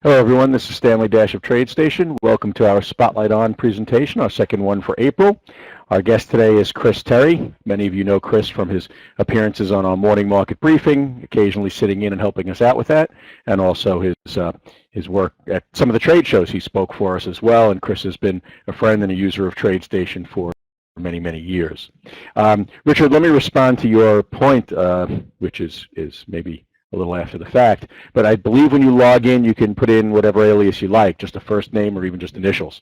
Hello everyone, this is Stanley Dash of TradeStation. Welcome to our Spotlight On presentation, our second one for April. Our guest today is Chris Terry. Many of you know Chris from his appearances on our morning market briefing, occasionally sitting in and helping us out with that, and also his work at some of the trade shows. He spoke for us as well, and Chris has been a friend and a user of TradeStation for many, many years. Richard, let me respond to your point, which is maybe a little after the fact, but I believe when you log in, you can put in whatever alias you like, just a first name or even just initials.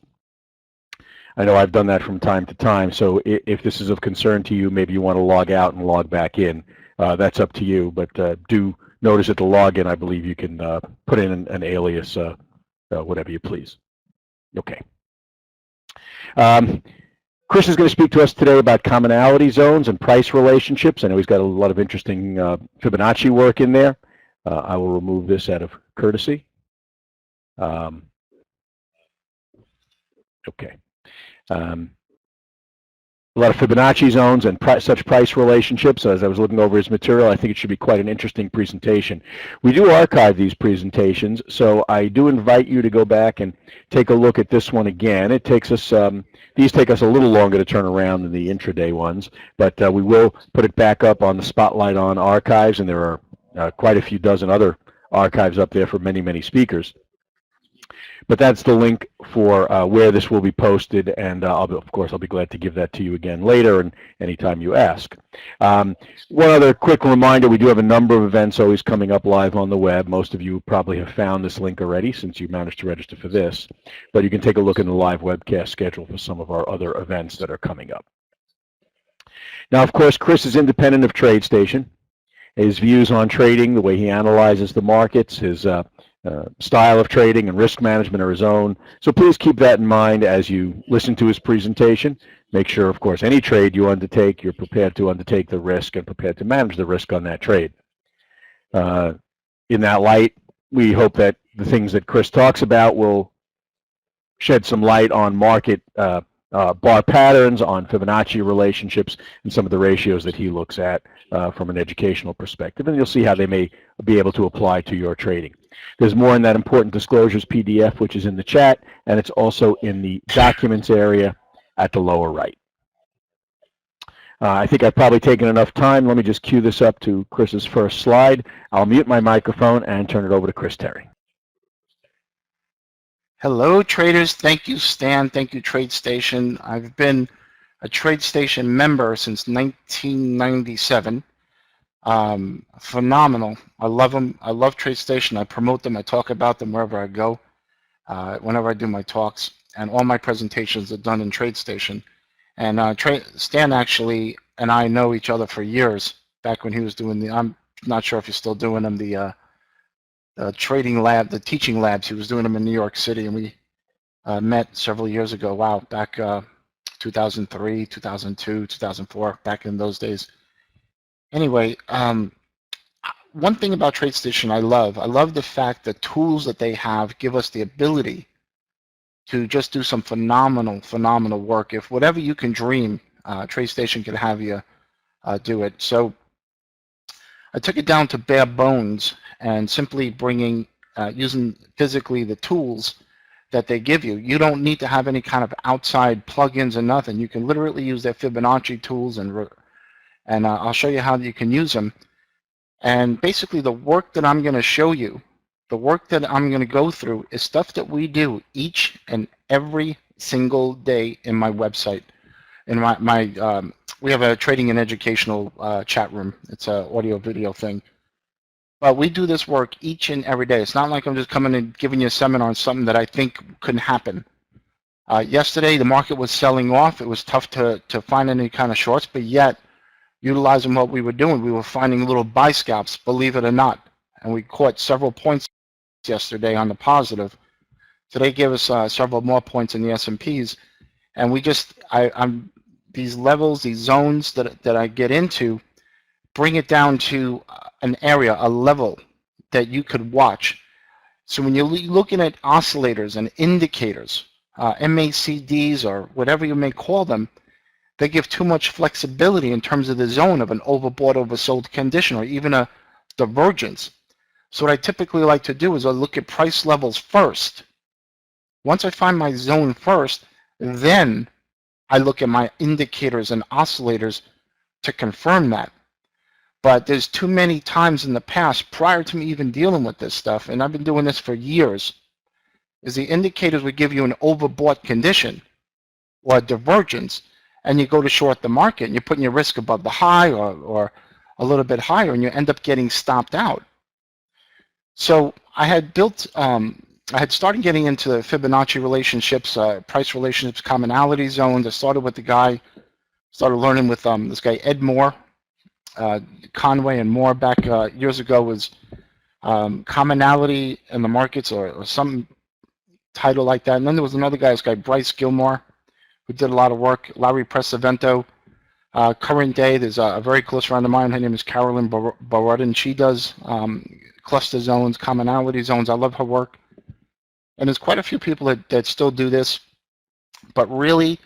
I know I've done that from time to time, so if this is of concern to you, maybe you want to log out and log back in. That's up to you, but do notice at the login, I believe you can put in an alias, whatever you please. Okay. Chris is going to speak to us today about commonality zones and price relationships. I know he's got a lot of interesting Fibonacci work in there. I will remove this out of courtesy. Okay. A lot of Fibonacci zones and such price relationships. As I was looking over his material, I think it should be quite an interesting presentation. We do archive these presentations, so I do invite you to go back and take a look at this one again. It takes us, these take us a little longer to turn around than the intraday ones, but we will put it back up on the Spotlight On archives, and there are quite a few dozen other archives up there for many, many speakers. But that's the link for where this will be posted, and of course I'll be glad to give that to you again later and anytime you ask. One other quick reminder, we do have a number of events always coming up live on the web. Most of you probably have found this link already since you managed to register for this, but you can take a look in the live webcast schedule for some of our other events that are coming up. Now, of course, Chris is independent of TradeStation. His views on trading, the way he analyzes the markets, his style of trading and risk management are his own. So please keep that in mind as you listen to his presentation. Make sure, of course, any trade you undertake, you're prepared to undertake the risk and prepared to manage the risk on that trade. In that light, we hope that the things that Chris talks about will shed some light on market bar patterns, on Fibonacci relationships, and some of the ratios that he looks at from an educational perspective. And you'll see how they may be able to apply to your trading. There's more in that important disclosures PDF, which is in the chat, and it's also in the documents area at the lower right. I think I've probably taken enough time. Let me just cue this up to Chris's first slide. I'll mute my microphone and turn it over to Chris Terry. Hello, traders. Thank you, Stan. Thank you, TradeStation. I've been a TradeStation member since 1997. Phenomenal. I love them. I love TradeStation. I promote them. I talk about them wherever I go, whenever I do my talks, and all my presentations are done in TradeStation. And Stan actually and I know each other for years. Back when he was doing the, I'm not sure if he's still doing them, the trading lab, the teaching labs. He was doing them in New York City, and we met several years ago. Wow, back 2003, 2002, 2004, back in those days. Anyway, one thing about TradeStation I love the fact that tools that they have give us the ability to just do some phenomenal work. If whatever you can dream, TradeStation can have you do it. So I took it down to bare bones and simply bringing, using physically the tools that they give you. You don't need to have any kind of outside plugins or nothing. You can literally use their Fibonacci tools, and I'll show you how you can use them. And basically the work that I'm going to show you, the work that I'm going to go through is stuff that we do each and every single day in my website. In we have a trading and educational chat room. It's an audio video thing. But we do this work each and every day. It's not like I'm just coming and giving you a seminar on something that I think couldn't happen. Yesterday, the market was selling off. It was tough to find any kind of shorts, but yet, utilizing what we were doing, we were finding little buy scalps, believe it or not. And we caught several points yesterday on the positive. Today gave us several more points in the S&Ps. And we just, I'm these levels, these zones that I get into, bring it down to an area, a level that you could watch. So when you're looking at oscillators and indicators, MACDs or whatever you may call them, they give too much flexibility in terms of the zone of an overbought, oversold condition, or even a divergence. So what I typically like to do is I look at price levels first. Once I find my zone first, then I look at my indicators and oscillators to confirm that. But there's too many times in the past, prior to me even dealing with this stuff, and I've been doing this for years, is the indicators would give you an overbought condition or a divergence, and you go to short the market, and you're putting your risk above the high or a little bit higher, and you end up getting stopped out. So I had started getting into the Fibonacci relationships, price relationships, commonality zones. I started with the guy, started learning with this guy Ed Moore, Conway and Moore back years ago, was commonality in the markets or some title like that. And then there was another guy, this guy Bryce Gilmore, who did a lot of work. Larry Presavento. Current day, there's a very close friend of mine. Her name is Carolyn Barodin. She does cluster zones, commonality zones. I love her work. And there's quite a few people that still do this. But really,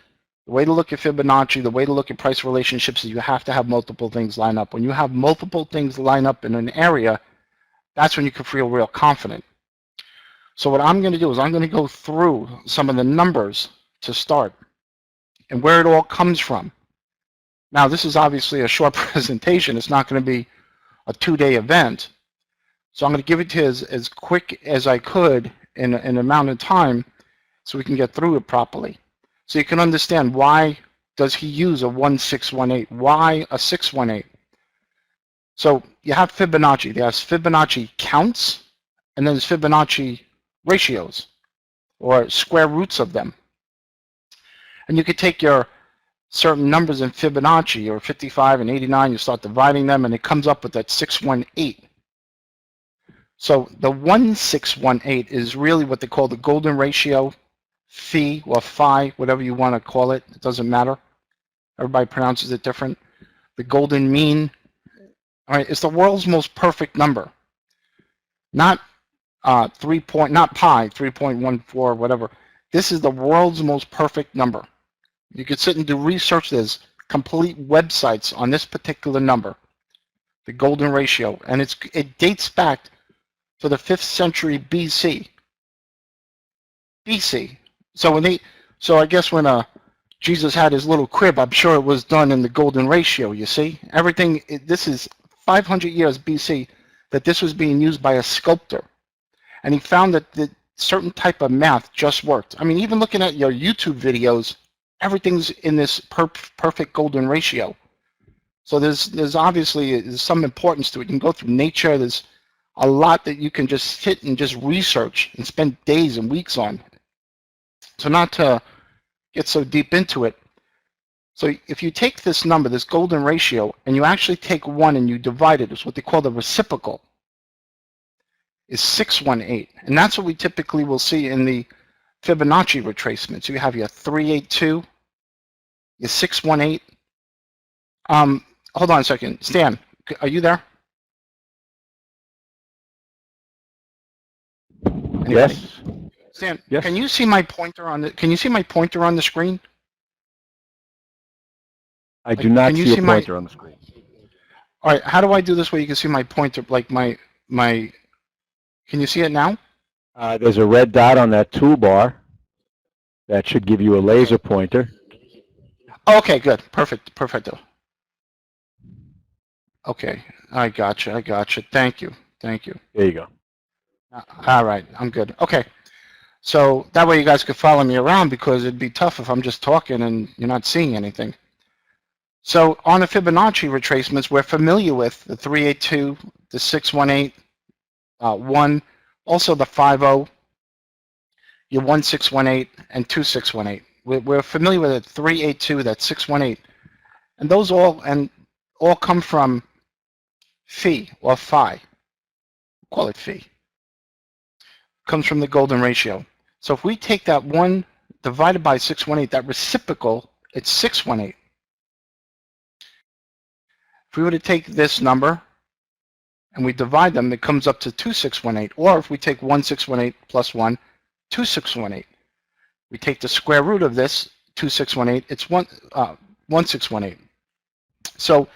the way to look at Fibonacci, the way to look at price relationships is you have to have multiple things line up. When you have multiple things line up in an area, that's when you can feel real confident. So what I'm going to do is I'm going to go through some of the numbers to start and where it all comes from. Now, this is obviously a short presentation. It's not going to be a 2-day event. So I'm going to give it to you as quick as I could in an amount of time so we can get through it properly. So you can understand why does he use a 1618? Why a 618? So you have Fibonacci. There's Fibonacci counts, and then there's Fibonacci ratios, or square roots of them. And you could take your certain numbers in Fibonacci, or 55 and 89, you start dividing them, and it comes up with that 618. So the 1618 is really what they call the golden ratio, phi, or phi, whatever you want to call it. It doesn't matter. Everybody pronounces it different. The golden mean. All right, it's the world's most perfect number. Not not pi, 3.14, whatever. This is the world's most perfect number. You could sit and do research. There's complete websites on this particular number, the golden ratio, and it dates back to the 5th century BC. So I guess when Jesus had his little crib, I'm sure it was done in the golden ratio. You see, everything. This is 500 years BC that this was being used by a sculptor, and he found that the certain type of math just worked. I mean, even looking at your YouTube videos, everything's in this perfect golden ratio. So there's obviously some importance to it. You can go through nature. There's a lot that you can just sit and just research and spend days and weeks on. So not to get so deep into it. So if you take this number, this golden ratio, and you actually take 1 and you divide it, it's what they call the reciprocal, is 618. And that's what we typically will see in the Fibonacci retracement. So you have your 382, your 618. Hold on a second. Stan, are you there? Anybody? Yes. Stan, Yes. can you see my pointer on the screen? I do not can you see a see my- pointer on the screen. All right, how do I do this where you can see my pointer, like my, can you see it now? There's a red dot on that toolbar that should give you a laser pointer. Okay, good. Perfecto. Okay, I gotcha. Thank you. There you go. All right, I'm good. Okay, so that way you guys could follow me around, because it'd be tough if I'm just talking and you're not seeing anything. So on the Fibonacci retracements, we're familiar with the 382, the 618, 1, also the 50, your 1618, and 2618. We're familiar with it, 382, that 618, and those all come from phi, or phi. Call it phi. Comes from the golden ratio. So if we take that 1 divided by 618, that reciprocal, it's 618. If we were to take this number and we divide them, it comes up to 2618. Or if we take 1618 plus 1, 2618. We take the square root of this, 2618, it's 1618. So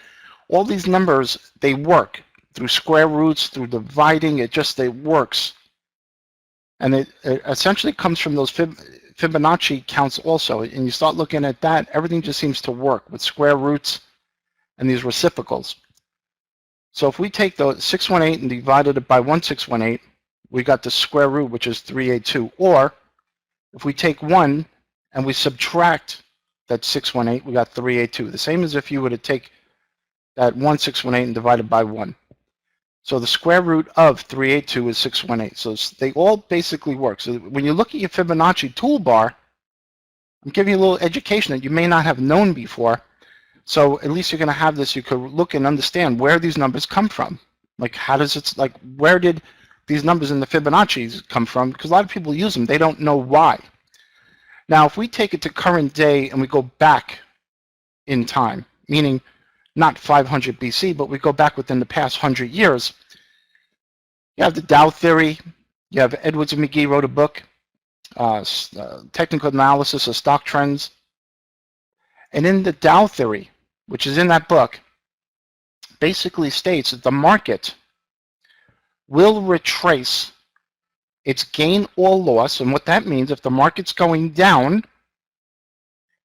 all these numbers, they work. through square roots, through dividing. It works. And it essentially comes from those Fibonacci counts also. And you start looking at that, everything just seems to work with square roots and these reciprocals. So if we take the 618 and divided it by 1618, we got the square root, which is 382. Or if we take 1 and we subtract that 618, we got 382. The same as if you were to take that 1618 and divide it by 1. So the square root of 382 is 618. So they all basically work. So when you look at your Fibonacci toolbar, I'm giving you a little education that you may not have known before. So at least you're going to have this. You could look and understand where these numbers come from. Like how does it, like where did these numbers in the Fibonacci's come from? Because a lot of people use them. They don't know why. Now, if we take it to current day and we go back in time, meaning not 500 BC, but we go back within the past 100 years, you have the Dow theory. You have Edwards and McGee wrote a book, Technical Analysis of Stock Trends. And in the Dow theory, which is in that book, basically states that the market will retrace its gain or loss. And what that means, if the market's going down,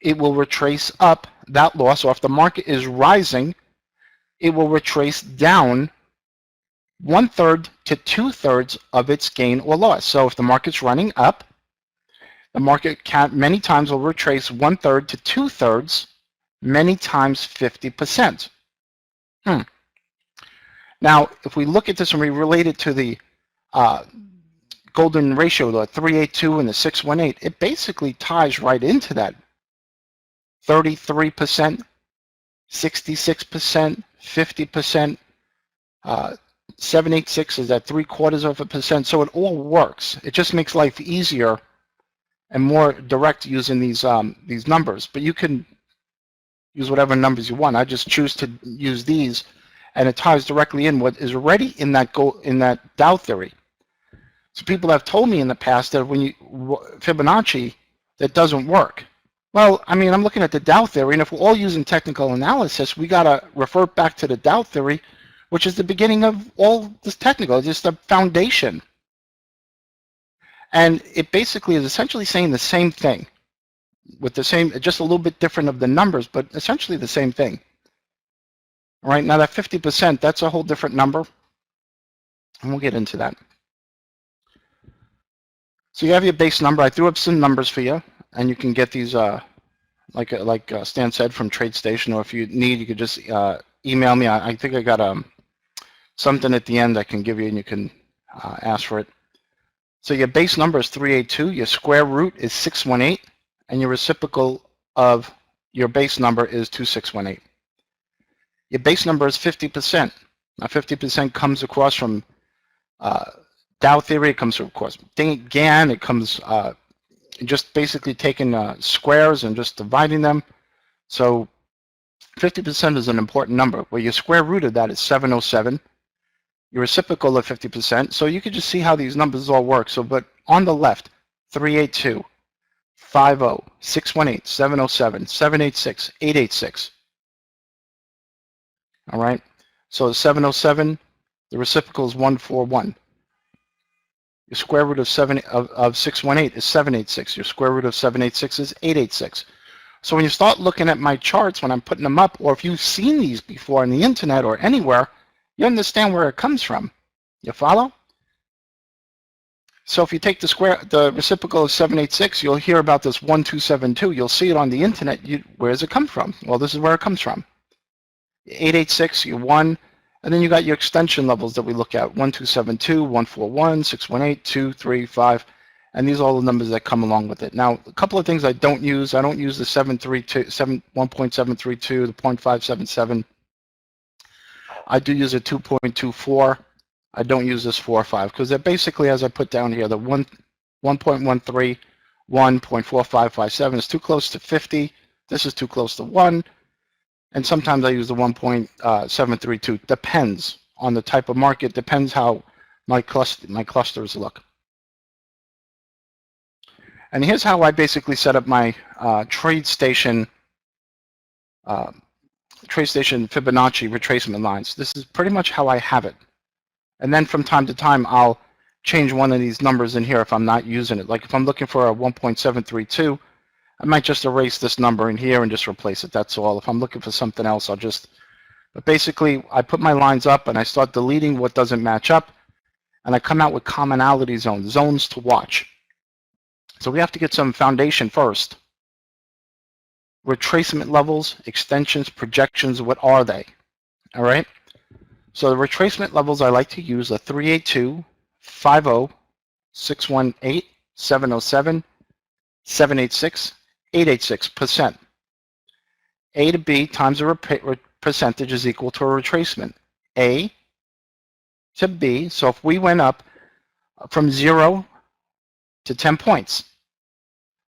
it will retrace up that loss. Or if the market is rising, it will retrace down 1/3 to 2/3 of its gain or loss. So if the market's running up, the market many times will retrace 1/3 to 2/3, many times 50%. Now, if we look at this and we relate it to the golden ratio, the 382 and the 618, it basically ties right into that. 33%, 66%, 50%, 786 is at 0.75%. So it all works. It just makes life easier and more direct using these numbers. But you can use whatever numbers you want. I just choose to use these, and it ties directly in what is already in that Dow theory. So people have told me in the past that when you Fibonacci, that doesn't work. Well, I mean, I'm looking at the Dow theory, and if we're all using technical analysis, we got to refer back to the Dow theory, which is the beginning of all this technical. It's just the foundation. And it basically is essentially saying the same thing, with the same, just a little bit different of the numbers, but essentially the same thing. All right, now that 50%, that's a whole different number, and we'll get into that. So you have your base number. I threw up some numbers for you, and you can get these, like Stan said, from TradeStation, or if you need, you could just email me. I think I got something at the end I can give you, and you can ask for it. So your base number is 382, your square root is 618, and your reciprocal of your base number is 2618. Your base number is 50%. Now 50% comes across from Dow theory, it comes from, of course, GAN, it comes just basically taking squares and just dividing them. So 50% is an important number. Well, your square root of that is 707. Your reciprocal of 50%. So you can just see how these numbers all work. So, but on the left, 382, 50, 618, 707, 786, 886. All right. So 707, the reciprocal is 141. Your square root of 618 is 786. Your square root of 786 is 886. So when you start looking at my charts, when I'm putting them up, or if you've seen these before on the internet or anywhere, you understand where it comes from. You follow? So if you take the reciprocal of 786, you'll hear about this 1272. You'll see it on the internet. Where does it come from? Well, this is where it comes from. 886, your 1, and then you got your extension levels that we look at: 1272, 141, 618, 2, 3, 5, and these are all the numbers that come along with it. Now, a couple of things I don't use. I don't use the 1.732, the 0.577. I do use a 2.24. I don't use this 4 or 5 because they're basically, as I put down here, the 1.13, 1.4557 is too close to 50. This is too close to 1. And sometimes I use the 1.732. Depends on the type of market. Depends how my clusters look. And here's how I basically set up my TradeStation TradeStation Fibonacci retracement lines. This is pretty much how I have it. And then from time to time, I'll change one of these numbers in here if I'm not using it. Like if I'm looking for a 1.732, I might just erase this number in here and just replace it. That's all. If I'm looking for something else, I'll just, but basically I put my lines up and I start deleting what doesn't match up, and I come out with commonality zones, zones to watch. So we have to get some foundation first. Retracement levels, extensions, projections, what are they? All right. So the retracement levels I like to use are 382, 50, 618, 707, 786, 886%. A to B times a percentage is equal to a retracement. A to B, so if we went up from 0 to 10 points,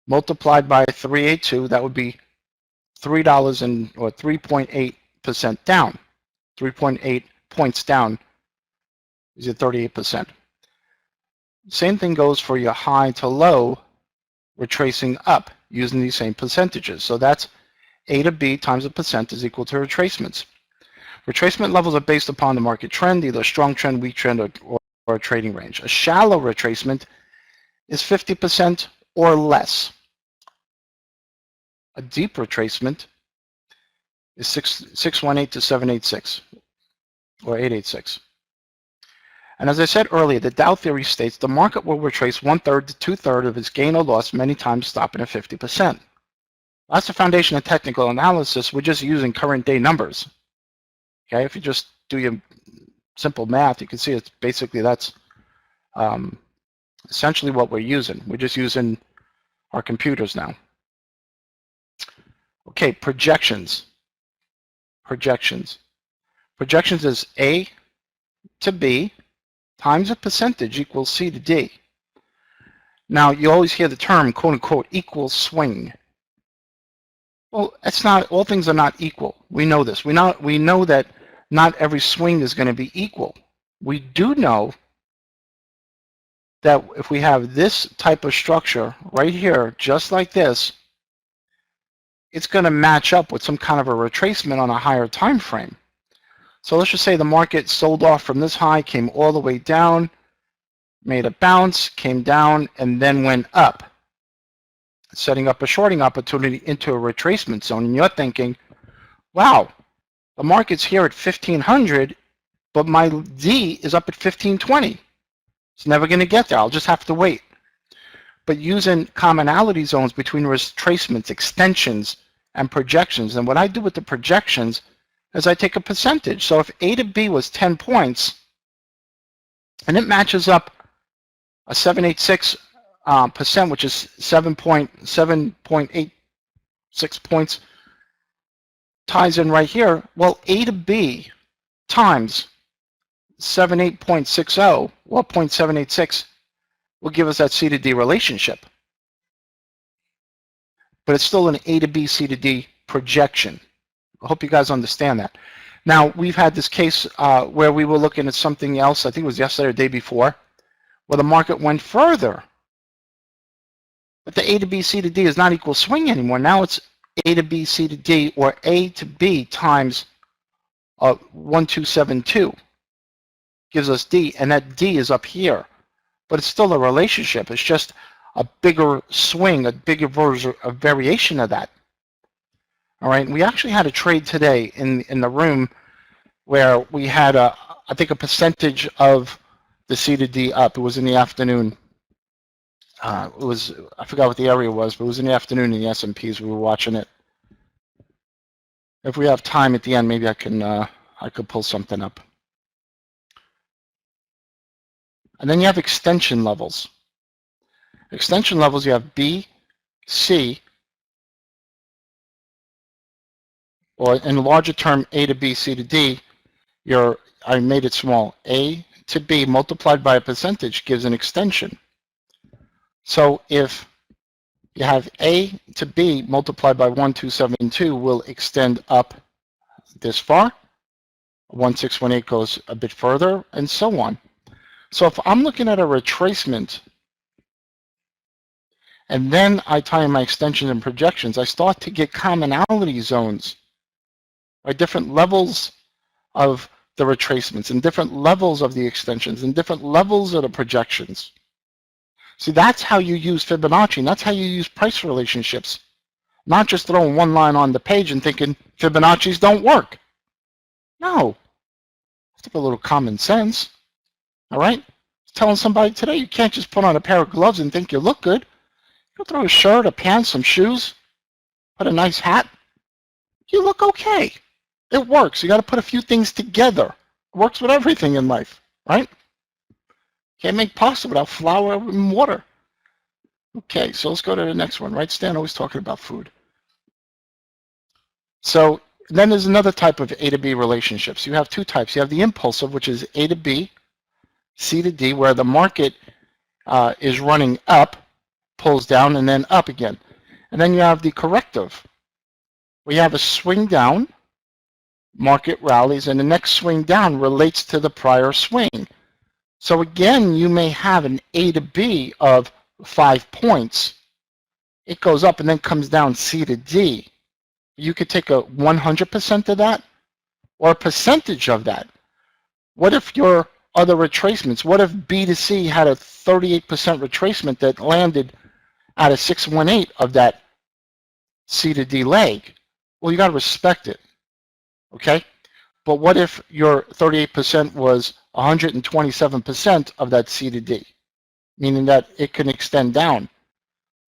multiplied by 382, that would be $3 or 3.8% down. 3.8 points down is at 38%. Same thing goes for your high to low retracing up using these same percentages. So that's A to B times a percent is equal to retracements. Retracement levels are based upon the market trend, either a strong trend, weak trend, or a trading range. A shallow retracement is 50% or less. A deep retracement is 618 to 786 or 886. And as I said earlier, the Dow theory states the market will retrace 1/3 to 2/3 of its gain or loss, many times stopping at 50%. That's the foundation of technical analysis. We're just using current day numbers. Okay, if you just do your simple math, you can see it's basically that's essentially what we're using. We're just using our computers now. Okay, projections. Projections is A to B times a percentage equals C to D. Now, you always hear the term, quote unquote, equal swing. Well, it's not, all things are not equal. We know this. We know that not every swing is going to be equal. We do know that if we have this type of structure right here, just like this, it's going to match up with some kind of a retracement on a higher time frame. So let's just say the market sold off from this high, came all the way down, made a bounce, came down, and then went up, setting up a shorting opportunity into a retracement zone. And you're thinking, wow, the market's here at 1500, but my D is up at 1520. It's never going to get there. I'll just have to wait. But using commonality zones between retracements, extensions, and projections, and what I do with the projections is I take a percentage. So if A to B was 10 points, and it matches up a 786%, which is 7.86 points, ties in right here. Well, A to B times 78.60, well, 0.786, will give us that C to D relationship. But it's still an A to B, C to D projection. I hope you guys understand that. Now, we've had this case where we were looking at something else, I think it was yesterday or the day before, where the market went further. But the A to B, C to D is not equal swing anymore. Now it's A to B, C to D, or A to B times 1272 gives us D, and that D is up here. But it's still a relationship. It's just a bigger swing, a bigger version, a variation of that. All right, we actually had a trade today in the room where we had I think a percentage of the C to D up. It was in the afternoon. It was, I forgot what the area was, but it was in the afternoon in the S&Ps. We were watching it. If we have time at the end, maybe I could pull something up. And then you have extension levels. Extension levels, you have B, C, or in a larger term, A to B, C to D. I made it small. A to B multiplied by a percentage gives an extension. So if you have A to B multiplied by 1272 will extend up this far. 1618 goes a bit further, and so on. So if I'm looking at a retracement, and then I tie in my extensions and projections, I start to get commonality zones right? Different levels of the retracements and different levels of the extensions and different levels of the projections. See, that's how you use Fibonacci, and that's how you use price relationships. Not just throwing one line on the page and thinking Fibonacci's don't work. No. You have to have a little common sense. All right? Telling somebody today you can't just put on a pair of gloves and think you look good. You throw a shirt, a pants, some shoes, put a nice hat. You look okay. It works. You got to put a few things together. It works with everything in life, right? Can't make pasta without flour and water. Okay, so let's go to the next one, right? Stan always talking about food. So then there's another type of A to B relationships. You have two types. You have the impulsive, which is A to B, C to D, where the market is running up, pulls down, and then up again. And then you have the corrective. We have a swing down, market rallies, and the next swing down relates to the prior swing. So again, you may have an A to B of 5 points. It goes up and then comes down C to D. You could take a 100% of that or a percentage of that. What if your other retracements, what if B to C had a 38% retracement that landed at a 618 of that C to D leg? Well, you got to respect it, okay? But what if your 38% was 127% of that C to D, meaning that it can extend down?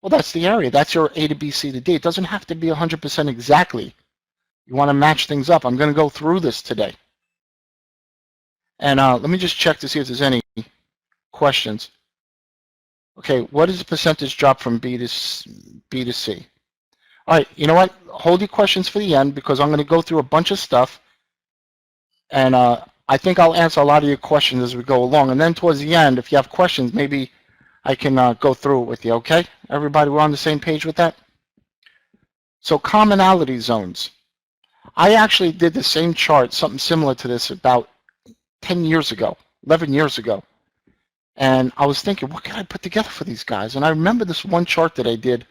Well, that's the area. That's your A to B, C to D. It doesn't have to be 100% exactly. You want to match things up. I'm going to go through this today. And let me just check to see if there's any questions. Okay, what is the percentage drop from B to C? All right, you know what? Hold your questions for the end because I'm going to go through a bunch of stuff. And I think I'll answer a lot of your questions as we go along. And then towards the end, if you have questions, maybe I can go through it with you, okay? Everybody, we're on the same page with that? So commonality zones. I actually did the same chart, something similar to this, about 10 years ago, 11 years ago. And I was thinking, what can I put together for these guys? And I remember this one chart that I did.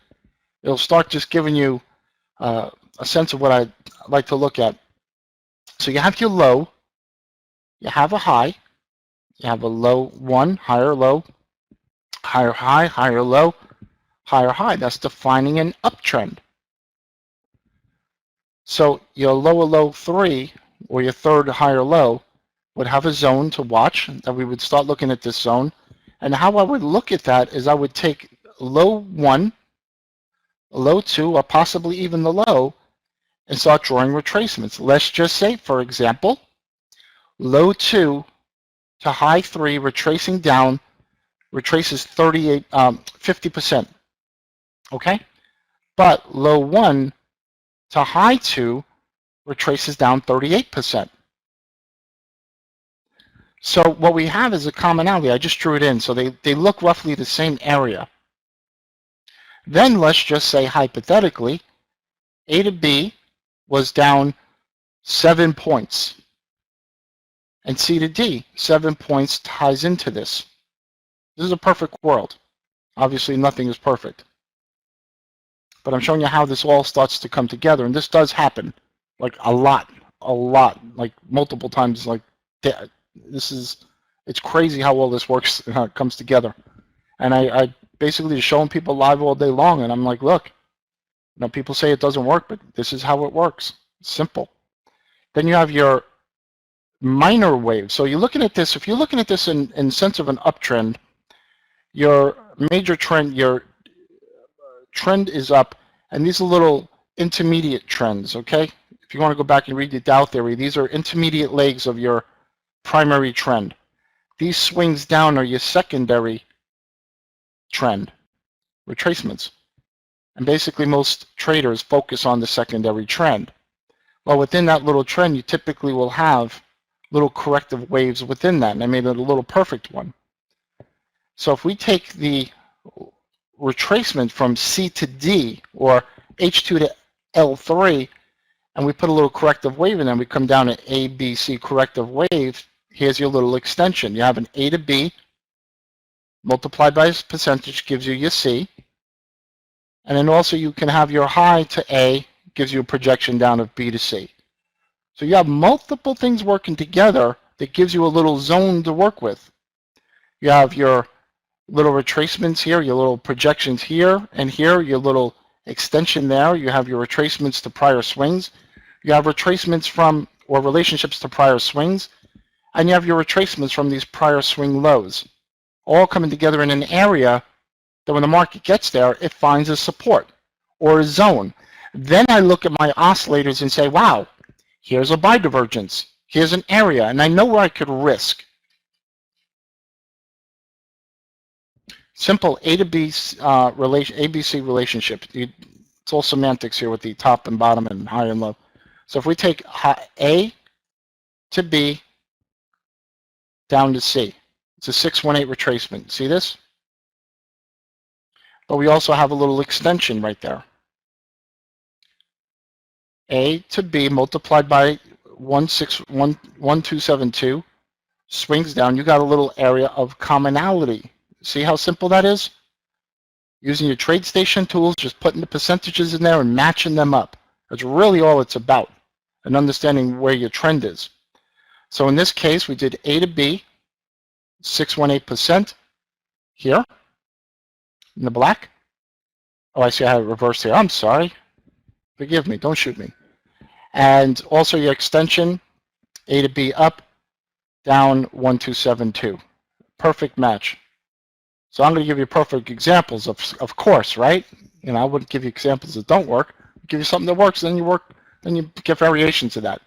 It'll start just giving you a sense of what I'd like to look at. So you have your low, you have a high, you have a low one, higher low, higher high, higher low, higher high. That's defining an uptrend. So your lower low 3 or your third higher low would have a zone to watch, that we would start looking at this zone. And how I would look at that is I would take low 1, low 2, or possibly even the low, and start drawing retracements. Let's just say, for example, low 2 to high 3 retracing down, retraces 50%, okay? But low 1 to high 2 retraces down 38%. So what we have is a commonality. I just drew it in, so they look roughly the same area. Then let's just say hypothetically, A to B was down 7 points. And C to D, 7 points ties into this. This is a perfect world. Obviously, nothing is perfect. But I'm showing you how this all starts to come together. And this does happen, like a lot, like multiple times. Like it's crazy how all this works, comes together. And I basically just showing people live all day long. And I'm like, look, people say it doesn't work, but this is how it works. It's simple. Then you have your minor waves. So you're looking at this, if you're looking at this in sense of an uptrend, your major trend, your trend is up, and these are little intermediate trends, okay? If you want to go back and read the Dow theory, these are intermediate legs of your primary trend. These swings down are your secondary trend, retracements. And basically most traders focus on the secondary trend. Well, within that little trend, you typically will have little corrective waves within that, and I made it a little perfect one. So if we take the retracement from C to D, or H2 to L3, and we put a little corrective wave in, and we come down to A, B, C corrective wave, here's your little extension. You have an A to B, multiplied by a percentage gives you your C, and then also you can have your high to A, gives you a projection down of B to C. So you have multiple things working together that gives you a little zone to work with. You have your little retracements here, your little projections here and here, your little extension there. You have your retracements to prior swings. You have retracements from, or relationships to prior swings, and you have your retracements from these prior swing lows, all coming together in an area that when the market gets there, it finds a support or a zone. Then I look at my oscillators and say, wow, here's a buy divergence. Here's an area, and I know where I could risk. Simple A to B ABC relationship. It's all semantics here with the top and bottom and high and low. So if we take A to B down to C, it's a 618 retracement. See this? But we also have a little extension right there. A to B multiplied by 1272 swings down. You got a little area of commonality. See how simple that is? Using your trade station tools, just putting the percentages in there and matching them up. That's really all it's about, and understanding where your trend is. So in this case, we did A to B, 618% here in the black. Oh, I see I have it reversed here. I'm sorry. Forgive me. Don't shoot me. And also your extension, A to B up, down 1272. Perfect match. So I'm going to give you perfect examples, of course, right? You know, I wouldn't give you examples that don't work. I'll give you something that works, then you get variations of that.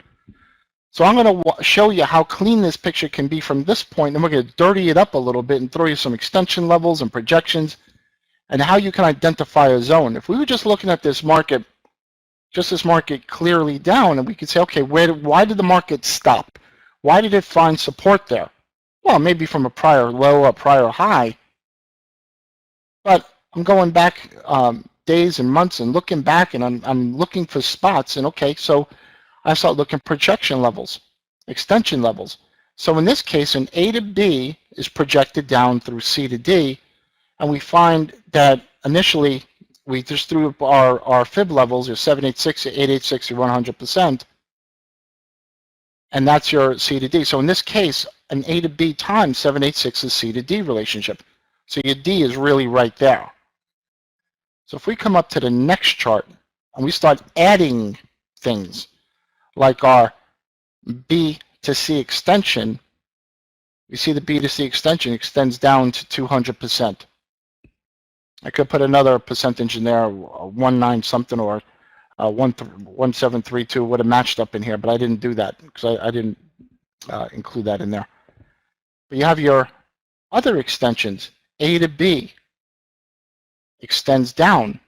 So I'm going to show you how clean this picture can be from this point, and we're going to dirty it up a little bit and throw you some extension levels and projections, and how you can identify a zone. If we were just looking at this market, just this market clearly down, and we could say, okay, why did the market stop? Why did it find support there? Well, maybe from a prior low or prior high, but I'm going back days and months and looking back, and I'm looking for spots, and okay, so I start looking projection levels, extension levels. So in this case, an A to B is projected down through C to D, and we find that initially we just threw up our fib levels, your 786, your 886, your 100%, and that's your C to D. So in this case, an A to B times 786 is C to D relationship. So your D is really right there. So if we come up to the next chart and we start adding things like our B to C extension, you see the B to C extension extends down to 200%. I could put another percentage in there, 19 something or 1732 would have matched up in here, but I didn't do that because I didn't include that in there. But you have your other extensions, A to B extends down.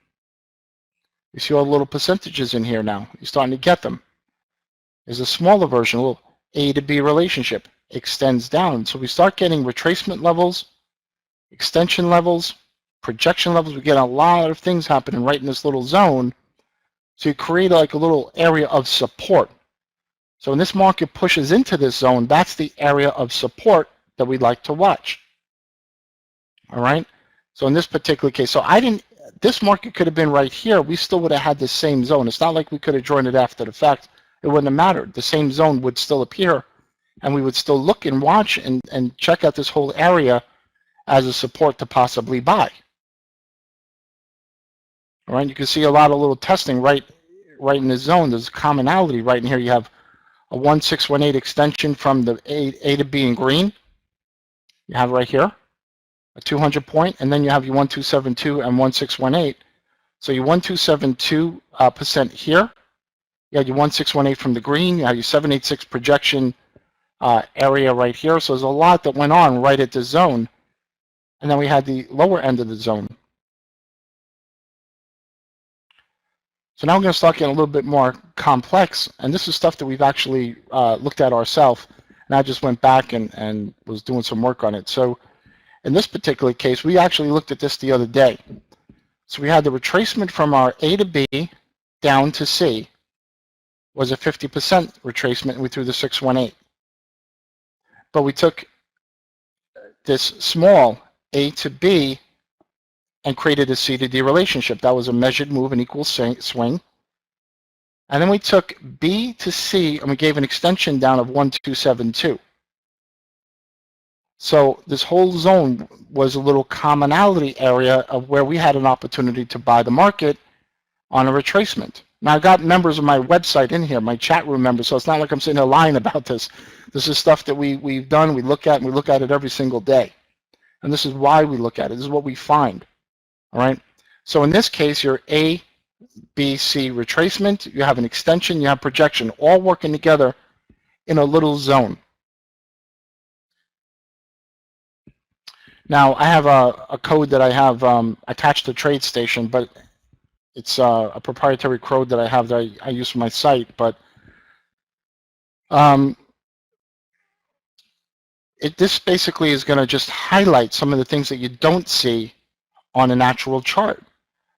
You see all the little percentages in here now. You're starting to get them. There's a smaller version, a little A to B relationship, extends down. So we start getting retracement levels, extension levels, projection levels. We get a lot of things happening right in this little zone. So you create like a little area of support. So when this market pushes into this zone, that's the area of support that we'd like to watch. All right. So in this particular case, this market could have been right here. We still would have had the same zone. It's not like we could have joined it after the fact. It wouldn't have mattered. The same zone would still appear, and we would still look and watch and check out this whole area as a support to possibly buy. All right. You can see a lot of little testing right in the zone. There's commonality right in here. You have a 1618 extension from the A to B in green. You have right here a 200 point, and then you have your 1272 and 1618. So your 1272% here. You had your 1618 from the green. You have your 786 projection area right here. So there's a lot that went on right at the zone. And then we had the lower end of the zone. So now we're going to start getting a little bit more complex. And this is stuff that we've actually looked at ourselves. And I just went back and was doing some work on it. So in this particular case, we actually looked at this the other day. So we had the retracement from our A to B down to C was a 50% retracement, and we threw the 618. But we took this small A to B and created a C to D relationship. That was a measured move, an equal swing. And then we took B to C and we gave an extension down of 1272. So this whole zone was a little commonality area of where we had an opportunity to buy the market on a retracement. Now I got members of my website in here, my chat room members, so it's not like I'm sitting here lying about this. This is stuff that we've done, we look at, and we look at it every single day. And this is why we look at it. This is what we find. All right. So in this case, your A, B, C retracement, you have an extension, you have projection, all working together in a little zone. Now I have a code that I have attached to TradeStation, but it's a proprietary code that I have that I use for my site. But this basically is going to just highlight some of the things that you don't see on an actual chart.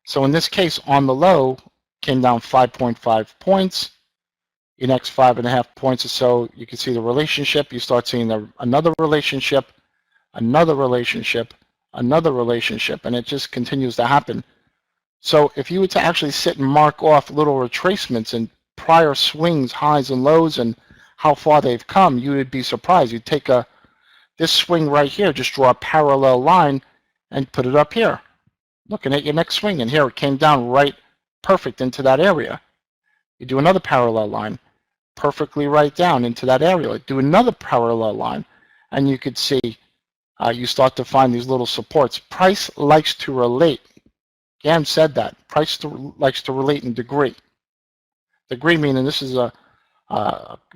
So in this case, on the low, came down 5.5 points. Your next 5.5 points or so, you can see the relationship. You start seeing another relationship, another relationship, another relationship, and it just continues to happen. So if you were to actually sit and mark off little retracements and prior swings, highs and lows, and how far they've come, you would be surprised. You'd take this swing right here, just draw a parallel line and put it up here, looking at your next swing, and here it came down right perfect into that area. You do another parallel line, perfectly right down into that area. Do another parallel line, and you could see you start to find these little supports. Price likes to relate. Gam said that. Price likes to relate in degree. Degree meaning this is a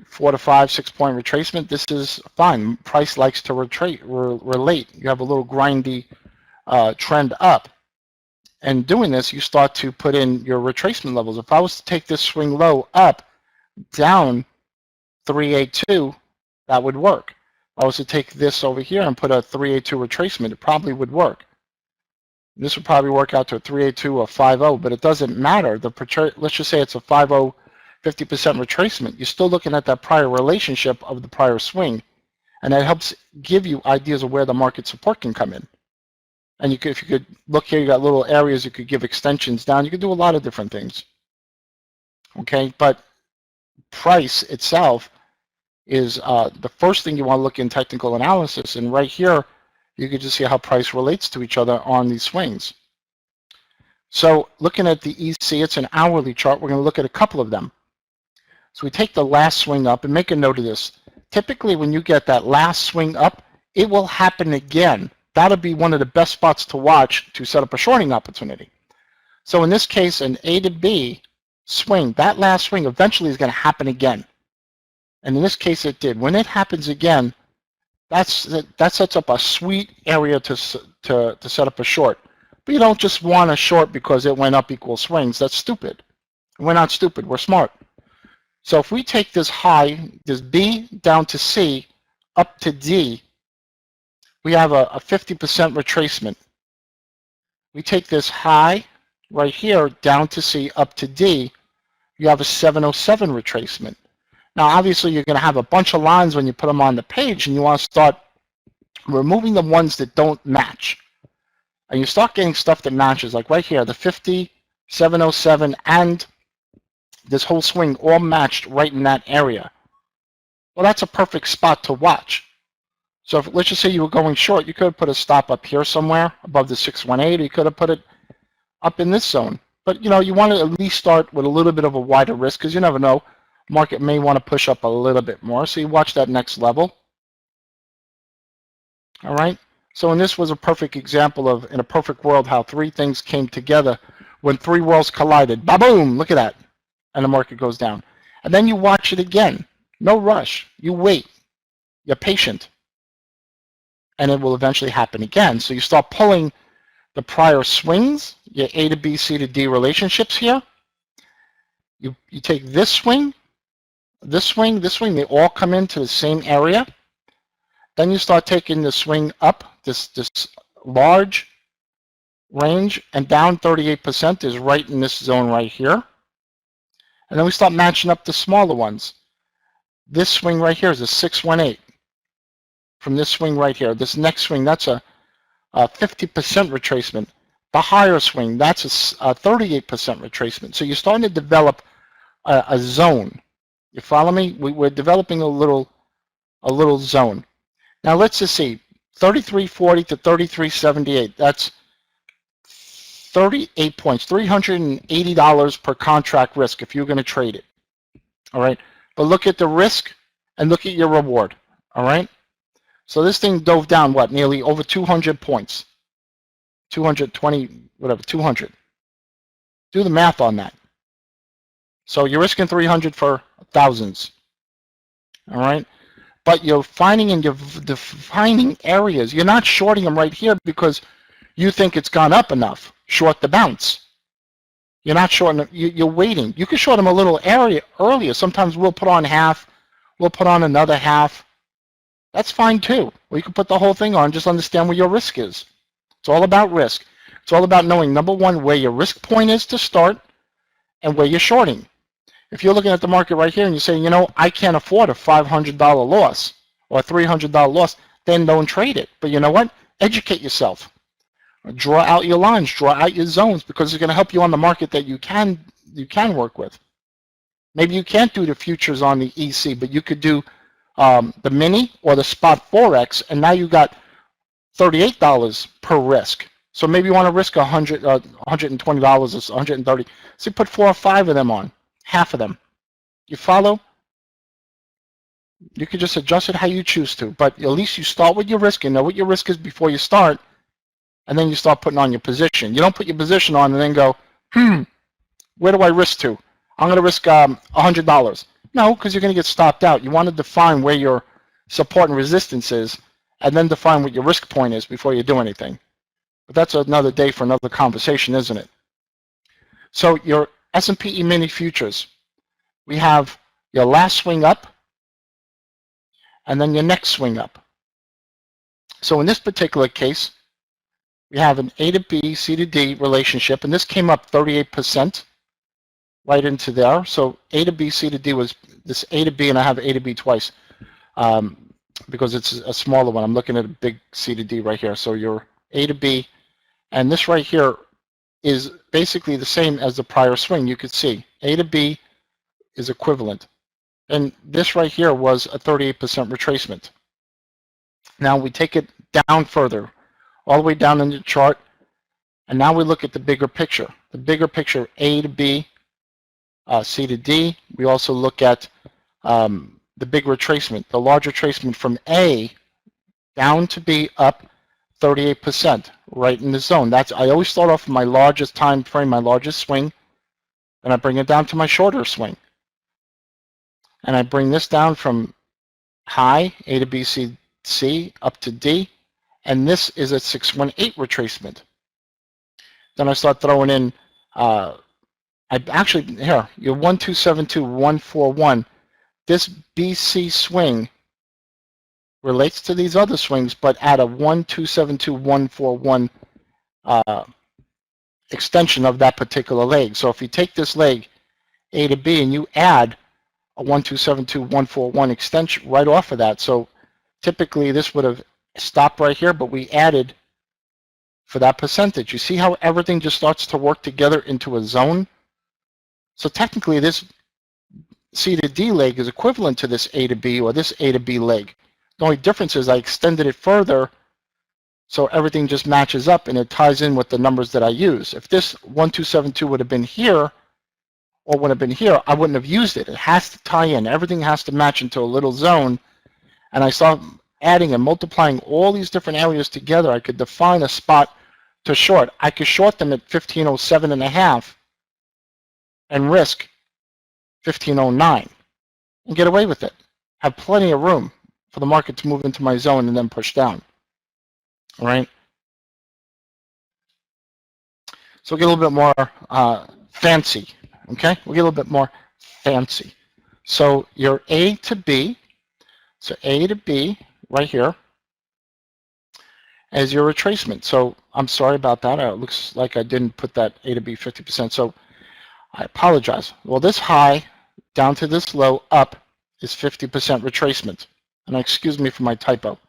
4 to 5, 6 point retracement. This is fine. Price likes to relate. You have a little grindy trend up. And doing this, you start to put in your retracement levels. If I was to take this swing low up, down 382, that would work. If I was to take this over here and put a 382 retracement, it probably would work. This would probably work out to a 382 or 50, but it doesn't matter. Let's just say it's a 50, 50% retracement. You're still looking at that prior relationship of the prior swing, and that helps give you ideas of where the market support can come in. And if you could look here, you got little areas you could give extensions down. You could do a lot of different things. Okay, but price itself is the first thing you want to look in technical analysis. And right here, you can just see how price relates to each other on these swings. So looking at the EC, it's an hourly chart. We're going to look at a couple of them. So we take the last swing up and make a note of this. Typically, when you get that last swing up, it will happen again. That'll be one of the best spots to watch to set up a shorting opportunity. So in this case, an A to B swing, that last swing eventually is going to happen again. And in this case, it did. When it happens again, that sets up a sweet area to set up a short. But you don't just want a short because it went up equal swings. That's stupid. We're not stupid. We're smart. So if we take this high, this B down to C, up to D, we have a 50% retracement. We take this high right here down to C, up to D, you have a 707 retracement. Now, obviously, you're going to have a bunch of lines when you put them on the page, and you want to start removing the ones that don't match. And you start getting stuff that matches, like right here, the 50, 707, and this whole swing all matched right in that area. Well, that's a perfect spot to watch. So let's just say you were going short, you could have put a stop up here somewhere above the 618, or you could have put it up in this zone. But, you know, you want to at least start with a little bit of a wider risk, because you never know. Market may want to push up a little bit more, so you watch that next level. All right. So, and this was a perfect example of, in a perfect world, how three things came together when three worlds collided. Ba-boom! Look at that. And the market goes down. And then you watch it again. No rush. You wait. You're patient. And it will eventually happen again. So you start pulling the prior swings, your A to B, C to D relationships here. You take this swing, this swing, this swing, they all come into the same area. Then you start taking the swing up, this large range, and down 38% is right in this zone right here. And then we start matching up the smaller ones. This swing right here is a 618. From this swing right here, this next swing, that's a 50% retracement. The higher swing, that's a 38% retracement. So you're starting to develop a zone. You follow me? We're developing a little zone. Now let's just see, 3340 to 3378. That's 38 points, $380 per contract risk if you're going to trade it. All right. But look at the risk and look at your reward. All right. So this thing dove down, what, nearly over 200 points. 220, whatever, 200. Do the math on that. So you're risking 300 for thousands. All right. But you're finding and you're defining areas. You're not shorting them right here because you think it's gone up enough. Short the bounce. You're not shorting them. You're waiting. You can short them a little area earlier. Sometimes we'll put on half. We'll put on another half. That's fine too. Or you can put the whole thing on. Just understand where your risk is. It's all about risk. It's all about knowing, number one, where your risk point is to start and where you're shorting. If you're looking at the market right here and you're saying, you know, I can't afford a $500 loss or a $300 loss, then don't trade it. But you know what? Educate yourself. Draw out your lines, draw out your zones, because it's going to help you on the market that you can work with. Maybe you can't do the futures on the EC, but you could do the mini or the spot forex, and now you got $38 per risk. So maybe you want to risk $120 or $130. So you put 4 or 5 of them on, half of them. You follow? You can just adjust it how you choose to, but at least you start with your risk and know what your risk is before you start, and then you start putting on your position. You don't put your position on and then go, where do I risk to? I'm going to risk $100. No, because you're going to get stopped out. You want to define where your support and resistance is, and then define what your risk point is before you do anything. But that's another day for another conversation, isn't it? So your S&P E-mini futures, we have your last swing up, and then your next swing up. So in this particular case, we have an A to B, C to D relationship, and this came up 38% right into there. So A to B, C to D was this A to B, and I have A to B twice because it's a smaller one. I'm looking at a big C to D right here. So your A to B, and this right here is basically the same as the prior swing. You could see A to B is equivalent. And this right here was a 38% retracement. Now we take it down further, all the way down in the chart, and now we look at the bigger picture. The bigger picture, A to B, C to D. We also look at the big retracement, the large retracement from A down to B, up 38%, right in the zone. That's, I always start off with my largest time frame, my largest swing, and I bring it down to my shorter swing. And I bring this down from high, A to B, C, C, up to D, and this is a 618 retracement. Then I start throwing in, I actually, here, your 1272, 141, this BC swing relates to these other swings, but at a 1272, 141 extension of that particular leg. So if you take this leg, A to B, and you add a 1272, 141 extension right off of that. So typically this would have stopped right here, but we added for that percentage. You see how everything just starts to work together into a zone? So technically this C to D leg is equivalent to this A to B or this A to B leg. The only difference is I extended it further so everything just matches up and it ties in with the numbers that I use. If this 1272 would have been here or would have been here, I wouldn't have used it. It has to tie in. Everything has to match into a little zone. And I start adding and multiplying all these different areas together. I could define a spot to short. I could short them at 1507.5 and risk 1509 and get away with it. Have plenty of room for the market to move into my zone and then push down. All right. So we'll get a little bit more fancy. Okay, we'll get a little bit more fancy. So your A to B, so A to B right here as your retracement. So I'm sorry about that. It looks like I didn't put that A to B 50%. So I apologize. Well, this high down to this low up is 50% retracement. And excuse me for my typo.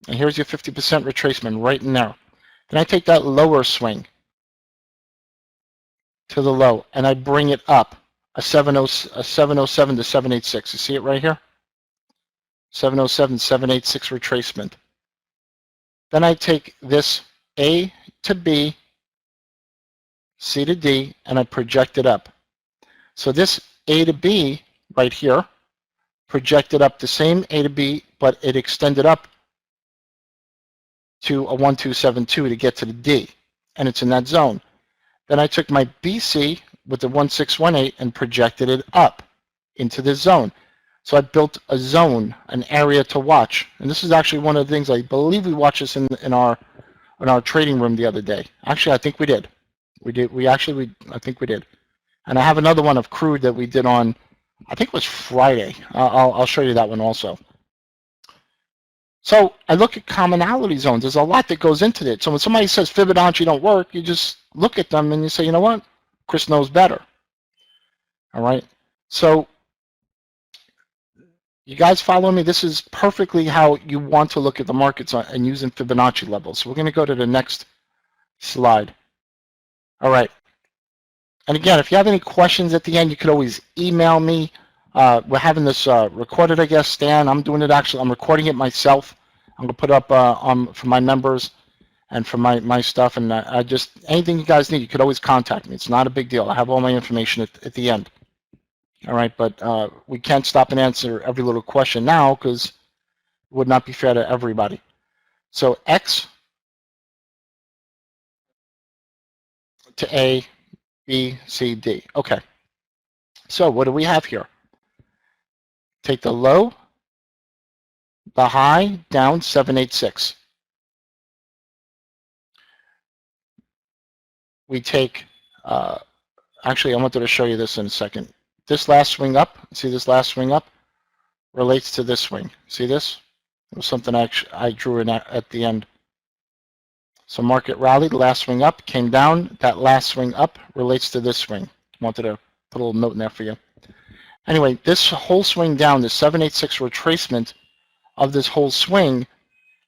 And here's your 50% retracement right in there. Then I take that lower swing to the low and I bring it up a 707 to 786. You see it right here? 707, 786 retracement. Then I take this A to B, C to D, and I project it up. So this A to B right here projected up the same A to B, but it extended up to a 1272 to get to the D, and it's in that zone. Then I took my BC with the 1618 and projected it up into this zone. So I built a zone, an area to watch. And this is actually one of the things, I believe we watched this in our trading room the other day. Actually, I think we did. I think we did. And I have another one of crude that we did on, I think it was Friday. I'll show you that one also. So I look at commonality zones. There's a lot that goes into it. So when somebody says Fibonacci don't work, you just look at them and you say, you know what? Chris knows better. All right. So you guys follow me? This is perfectly how you want to look at the markets and using Fibonacci levels. So we're going to go to the next slide. All right. And again, if you have any questions at the end, you could always email me. We're having this recorded, I guess, Stan. I'm doing it actually. I'm recording it myself. I'm going to put up for my members and for my stuff. And I just, anything you guys need, you could always contact me. It's not a big deal. I have all my information at the end. All right, but we can't stop and answer every little question now because it would not be fair to everybody. So X to A, B, C, D. Okay. So what do we have here? Take the low, the high, down 786. We take, actually, I wanted to show you this in a second. This last swing up, see this last swing up, relates to this swing. See this? It was something I drew in at the end. So market rallied, the last swing up, came down. That last swing up relates to this swing. Wanted to put a little note in there for you. Anyway, this whole swing down, the 786 retracement of this whole swing,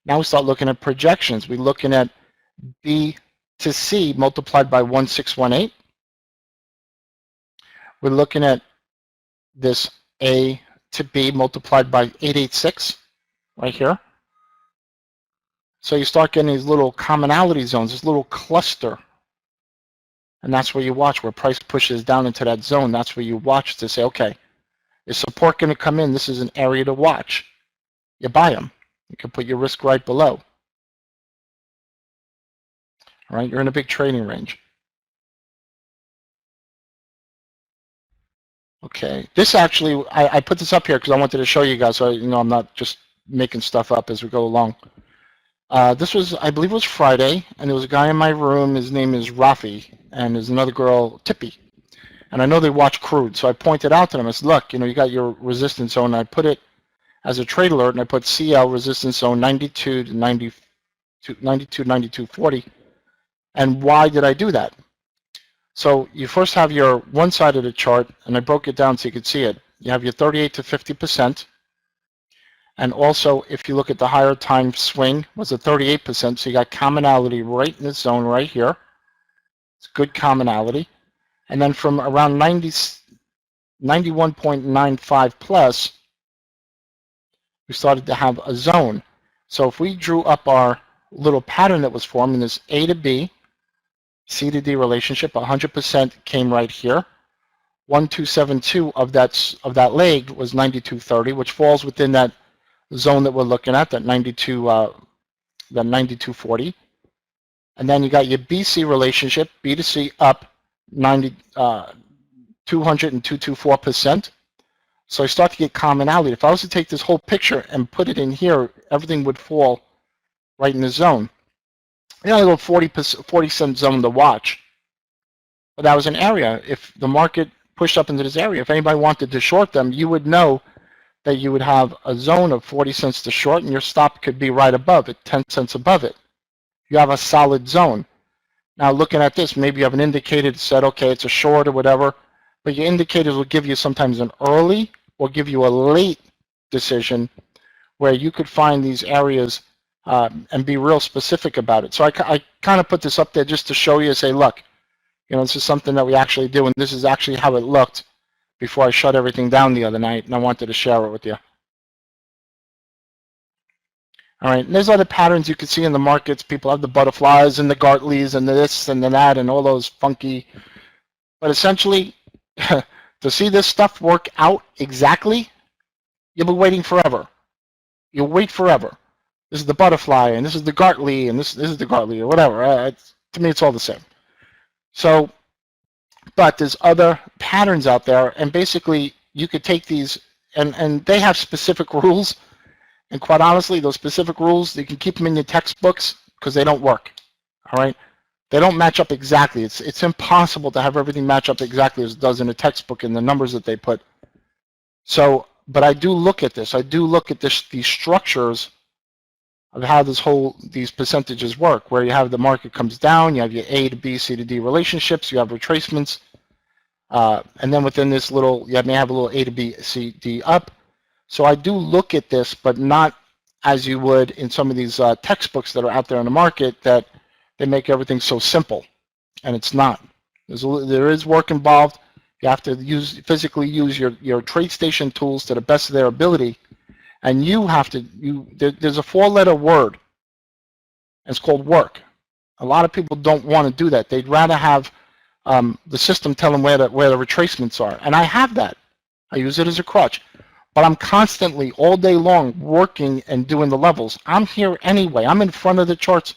now we start looking at projections. We're looking at B to C multiplied by 1618. We're looking at this A to B multiplied by 886 right here. So you start getting these little commonality zones, this little cluster. And that's where you watch, where price pushes down into that zone. That's where you watch to say, okay, is support going to come in? This is an area to watch. You buy them. You can put your risk right below. All right, you're in a big trading range. Okay, this actually, I put this up here because I wanted to show you guys, so I'm not just making stuff up as we go along. This was, I believe it was Friday, and there was a guy in my room, his name is Rafi, and there's another girl, Tippy. And I know they watch crude, so I pointed out to them, I said, look, you got your resistance zone, and I put it as a trade alert, and I put CL resistance zone 92 to 92.40. And why did I do that? So you first have your one side of the chart, and I broke it down so you could see it. You have your 38 to 50%. And also, if you look at the higher time swing, was a 38%. So you got commonality right in this zone right here. It's good commonality. And then from around 91.95 plus, we started to have a zone. So if we drew up our little pattern that was formed in this A to B, C to D relationship, 100% came right here. 1272 of that leg was 92.30, which falls within that zone that we're looking at, that 92.40. And then you got your BC relationship, B to C up 200 and 224%. So I start to get commonality. If I was to take this whole picture and put it in here, everything would fall right in the zone. A little 40-cent zone to watch. But that was an area. If the market pushed up into this area, if anybody wanted to short them, you would know that you would have a zone of 40 cents to short, and your stop could be right above it, 10 cents above it. You have a solid zone. Now looking at this, maybe you have an indicator that said, okay, it's a short or whatever, but your indicators will give you sometimes an early or give you a late decision where you could find these areas and be real specific about it. So I kind of put this up there just to show you, say, look, this is something that we actually do, and this is actually how it looked before I shut everything down the other night, and I wanted to share it with you. All right, and there's other patterns you can see in the markets. People have the butterflies and the Gartleys and the this and the that and all those funky. But essentially, to see this stuff work out exactly, you'll be waiting forever. You'll wait forever. This is the butterfly, and this is the Gartley, and this is the Gartley, or whatever. To me, it's all the same. So, but there's other patterns out there, and basically, you could take these, and they have specific rules. And quite honestly, those specific rules, you can keep them in your textbooks because they don't work. All right, they don't match up exactly. It's impossible to have everything match up exactly as it does in a textbook and the numbers that they put. So, but I do look at this. I do look at these structures of how these percentages work, where you have the market comes down, you have your A to B, C to D relationships, you have retracements, and then within this little, you may have a little A to B, C, D up. So I do look at this, but not as you would in some of these textbooks that are out there in the market that they make everything so simple, and it's not. There is work involved. You have to physically use your TradeStation tools to the best of their ability, and you have to. There's a 4-letter word, and it's called work. A lot of people don't want to do that. They'd rather have the system tell them where the retracements are, and I have that. I use it as a crutch. But I'm constantly, all day long, working and doing the levels. I'm here anyway. I'm in front of the charts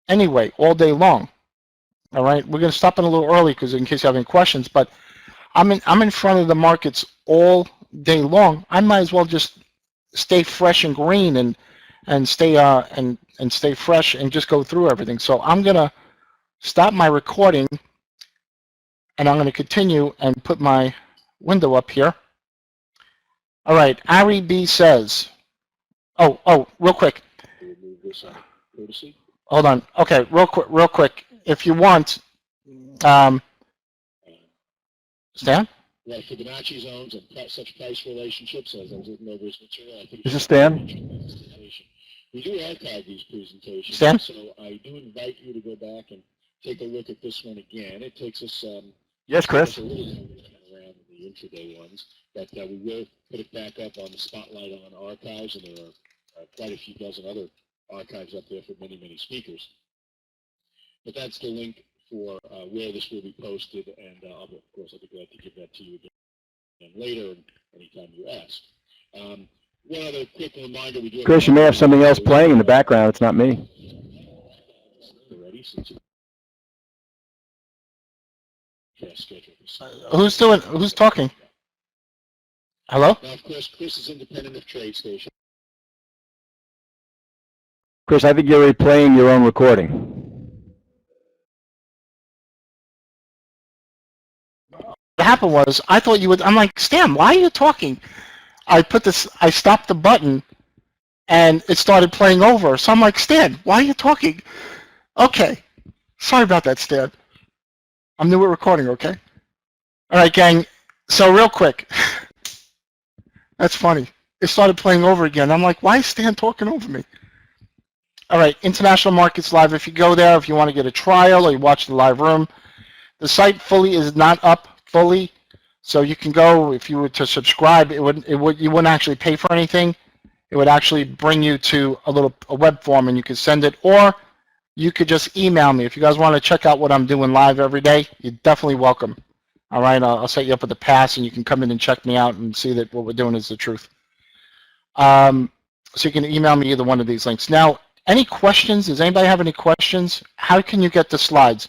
anyway, all day long. All right, we're going to stop in a little early because in case you have any questions. But I'm in front of the markets all day long. I might as well just stay fresh and green and stay and stay fresh and just go through everything. So I'm going to stop my recording, and I'm going to continue and put my window up here. All right, Ari B says, oh, real quick. Hold on. Okay, real quick. If you want, Stan? Yeah, Fibonacci zones and such price relationships, as I was looking over his material, I think this is Stan. We do archive these presentations, Stan? So I do invite you to go back and take a look at this one again. It takes us yes, Chris. a little around the intraday ones, but we will put it back up on the spotlight on archives, and there are quite a few dozen other archives up there for many speakers. But that's the link for where this will be posted, and of course I'll be glad to give that to you again later, and anytime you ask. One other quick reminder: we do have Chris, you may have something else playing in the background. It's not me. Who's talking? Hello? Now, of course, Chris is independent of TradeStation. Chris, I think you're replaying your own recording. What happened was, I thought you would, I'm like, Stan, why are you talking? I stopped the button, and it started playing over. So I'm like, Stan, why are you talking? Okay. Sorry about that, Stan. I'm new at recording, okay? All right, gang. So real quick. That's funny. It started playing over again. I'm like, why is Stan talking over me? All right, International Markets Live. If you go there, if you want to get a trial or you watch the live room, the site fully is not up fully, so you can go. If you were to subscribe, you wouldn't actually pay for anything. It would actually bring you to a web form, and you could send it, or you could just email me. If you guys want to check out what I'm doing live every day, you're definitely welcome. All right, I'll set you up with a pass, and you can come in and check me out and see that what we're doing is the truth. So you can email me either one of these links. Now, any questions? Does anybody have any questions? How can you get the slides?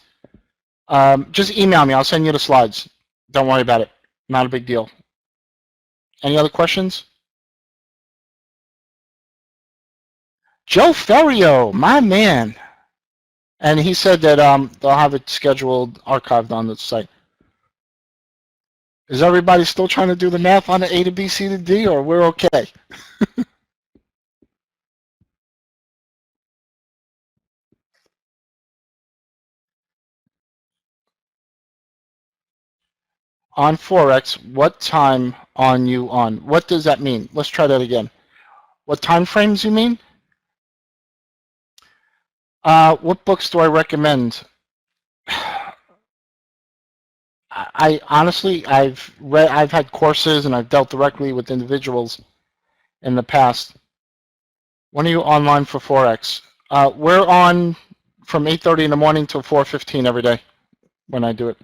Just email me. I'll send you the slides. Don't worry about it. Not a big deal. Any other questions? Joe Ferrio, my man. And he said that they'll have it scheduled, archived on the site. Is everybody still trying to do the math on the A to B, C to D, or we're okay? On Forex, what time on you on? What does that mean? Let's try that again. What time frames you mean? What books do I recommend? I honestly, I've had courses and I've dealt directly with individuals in the past. When are you online for Forex? We're on from 8:30 in the morning till 4:15 every day when I do it.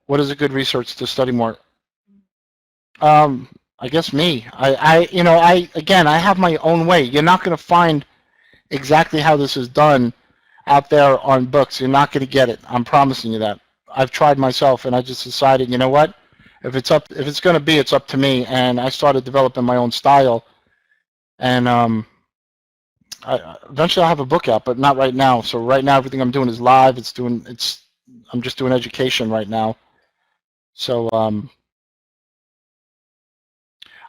What is a good research to study more? I guess me. Again, I have my own way. You're not going to find exactly how this is done out there on books. You're not going to get it. I'm promising you that. I've tried myself, and I just decided, you know what? If it's going to be, it's up to me. And I started developing my own style. And eventually I'll have a book out, but not right now. So right now, everything I'm doing is live. I'm just doing education right now. So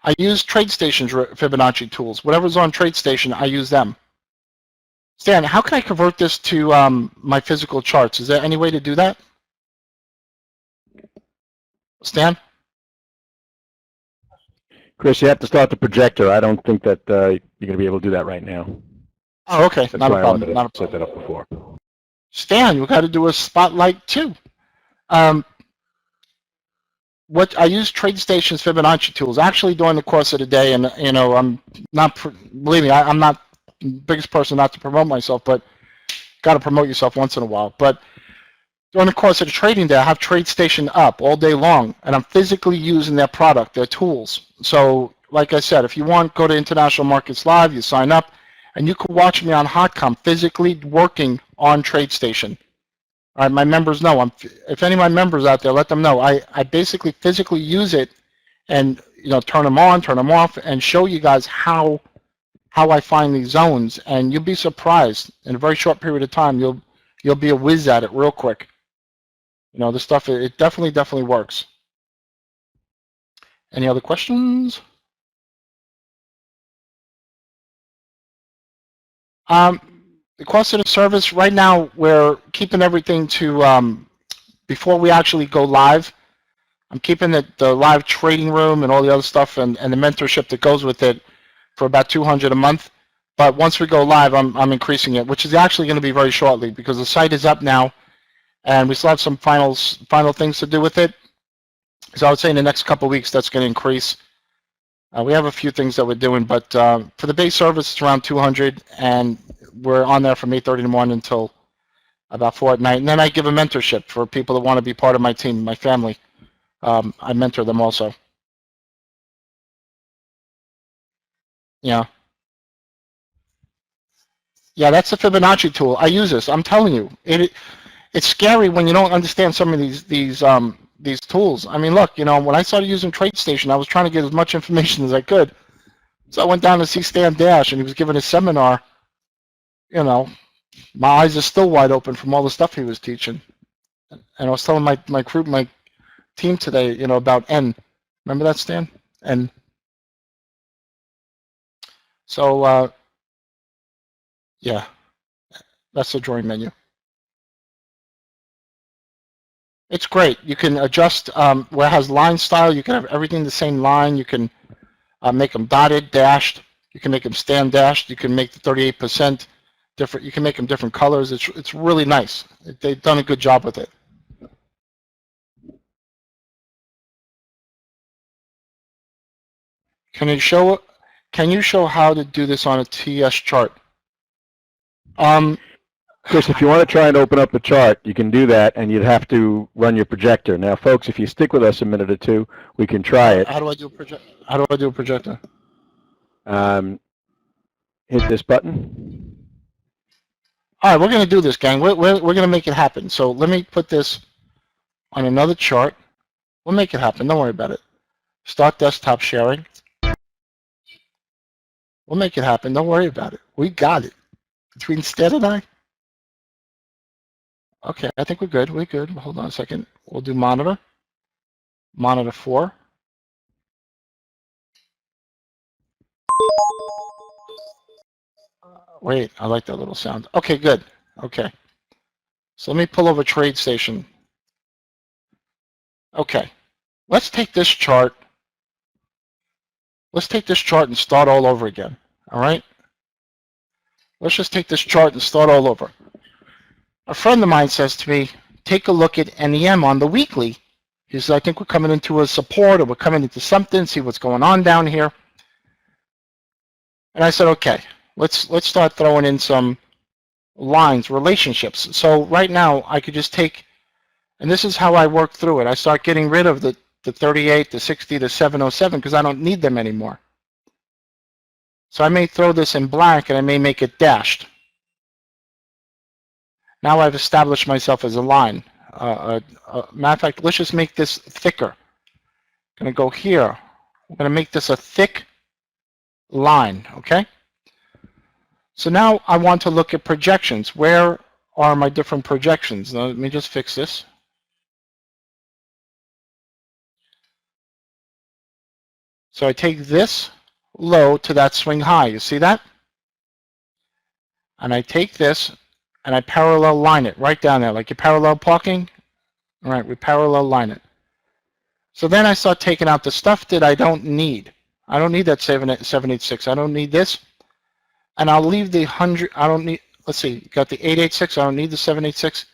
I use TradeStation's Fibonacci tools. Whatever's on TradeStation, I use them. Stan, how can I convert this to my physical charts? Is there any way to do that? Stan? Chris, you have to start the projector. I don't think that you're going to be able to do that right now. Oh, okay. That's Not a why I problem. wanted Not a to set problem. that up before. Stan, we got to do a spotlight too. What I use TradeStation's Fibonacci tools actually during the course of the day, and I'm not, believe me, I'm not the biggest person not to promote myself, but got to promote yourself once in a while. But during the course of the trading day, I have TradeStation up all day long, and I'm physically using their product, their tools. So, like I said, if you want, go to International Markets Live, you sign up, and you can watch me on Hotcom physically working on TradeStation. All right, my members know. If any of my members out there, let them know. I basically physically use it, and turn them on, turn them off, and show you guys how I find these zones, and you'll be surprised. In a very short period of time, you'll be a whiz at it real quick. This stuff, it definitely works. Any other questions? The cost of the service, right now, we're keeping everything to, before we actually go live, I'm keeping the live trading room and all the other stuff and the mentorship that goes with it for about $200 a month. But once we go live, I'm increasing it, which is actually going to be very shortly because the site is up now, and we still have some final things to do with it. So I would say in the next couple of weeks, that's going to increase. We have a few things that we're doing, but for the base service, it's around 200, and we're on there from 8:30 in the morning until about 4 at night. And then I give a mentorship for people that want to be part of my team, my family. I mentor them also. Yeah. Yeah, that's the Fibonacci tool. I use this. I'm telling you, it's scary when you don't understand some of these tools. I mean, look, when I started using TradeStation, I was trying to get as much information as I could. So I went down to see Stan Dash, and he was giving a seminar. My eyes are still wide open from all the stuff he was teaching. And I was telling my team today, about N. Remember that, Stan? N. So, yeah, that's the drawing menu. It's great. You can adjust where it has line style. You can have everything the same line. You can make them dotted, dashed. You can make them stand dashed. You can make the 38% different. You can make them different colors. It's really nice. They've done a good job with it. Can you show how to do this on a TS chart? Chris, if you want to try and open up the chart, you can do that, and you'd have to run your projector. Now, folks, if you stick with us a minute or two, we can try it. How do I do a projector? Hit this button. All right, we're going to do this, gang. We're going to make it happen. So let me put this on another chart. We'll make it happen. Don't worry about it. Start desktop sharing. We'll make it happen. Don't worry about it. We got it. Between Stan and I. Okay, I think we're good. We're good. Hold on a second. We'll do monitor. Monitor 4. Wait, I like that little sound. Okay, good. Okay. So let me pull over TradeStation. Okay. Let's take this chart. Let's take this chart and start all over again. All right? Let's just take this chart and start all over. A friend of mine says to me, take a look at NEM on the weekly. He says, I think we're coming into a support, or we're coming into something, see what's going on down here. And I said, okay, let's start throwing in some lines, relationships. So right now, I could just take, and this is how I work through it. I start getting rid of the 38, the 60, the 707, because I don't need them anymore. So I may throw this in black, and I may make it dashed. Now I've established myself as a line. Matter of fact, let's just make this thicker. I'm going to go here. I'm going to make this a thick line, okay? So now I want to look at projections. Where are my different projections? Now, let me just fix this. So I take this low to that swing high. You see that? And I take this and I parallel line it right down there, like you're parallel parking. All right, we parallel line it. So then I start taking out the stuff that I don't need. I don't need that 786. I don't need this. And I'll leave the 100. I don't need, let's see, got the 886. I don't need the 786.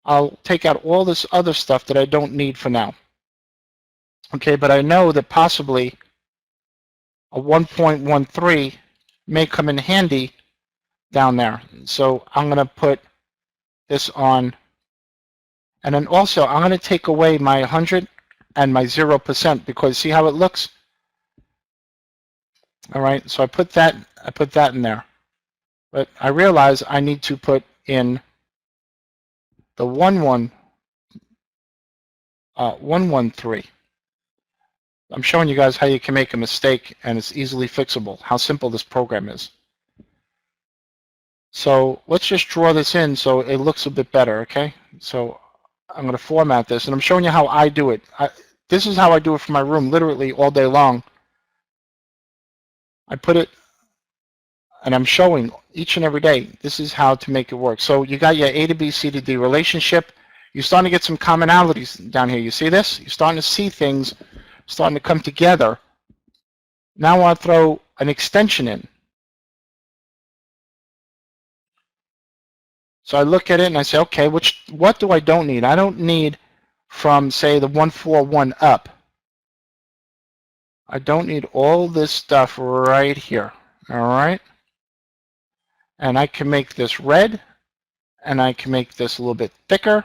I'll take out all this other stuff that I don't need for now. Okay, but I know that possibly a 1.13 may come in handy down there. So I'm going to put this on. And then also, I'm going to take away my 100 and my 0% because see how it looks? All right, so I put that in there. But I realize I need to put in the 113. I'm showing you guys how you can make a mistake and it's easily fixable, how simple this program is. So let's just draw this in so it looks a bit better, okay? So I'm going to format this, and I'm showing you how I do it. This is how I do it for my room, literally all day long. I put it, and I'm showing each and every day, this is how to make it work. So you got your A to B, C to D relationship. You're starting to get some commonalities down here. You see this? You're starting to see things starting to come together. Now I'll throw an extension in. So I look at it and I say, okay, what do I don't need? I don't need from, say, the 141 up. I don't need all this stuff right here, all right? And I can make this red, and I can make this a little bit thicker.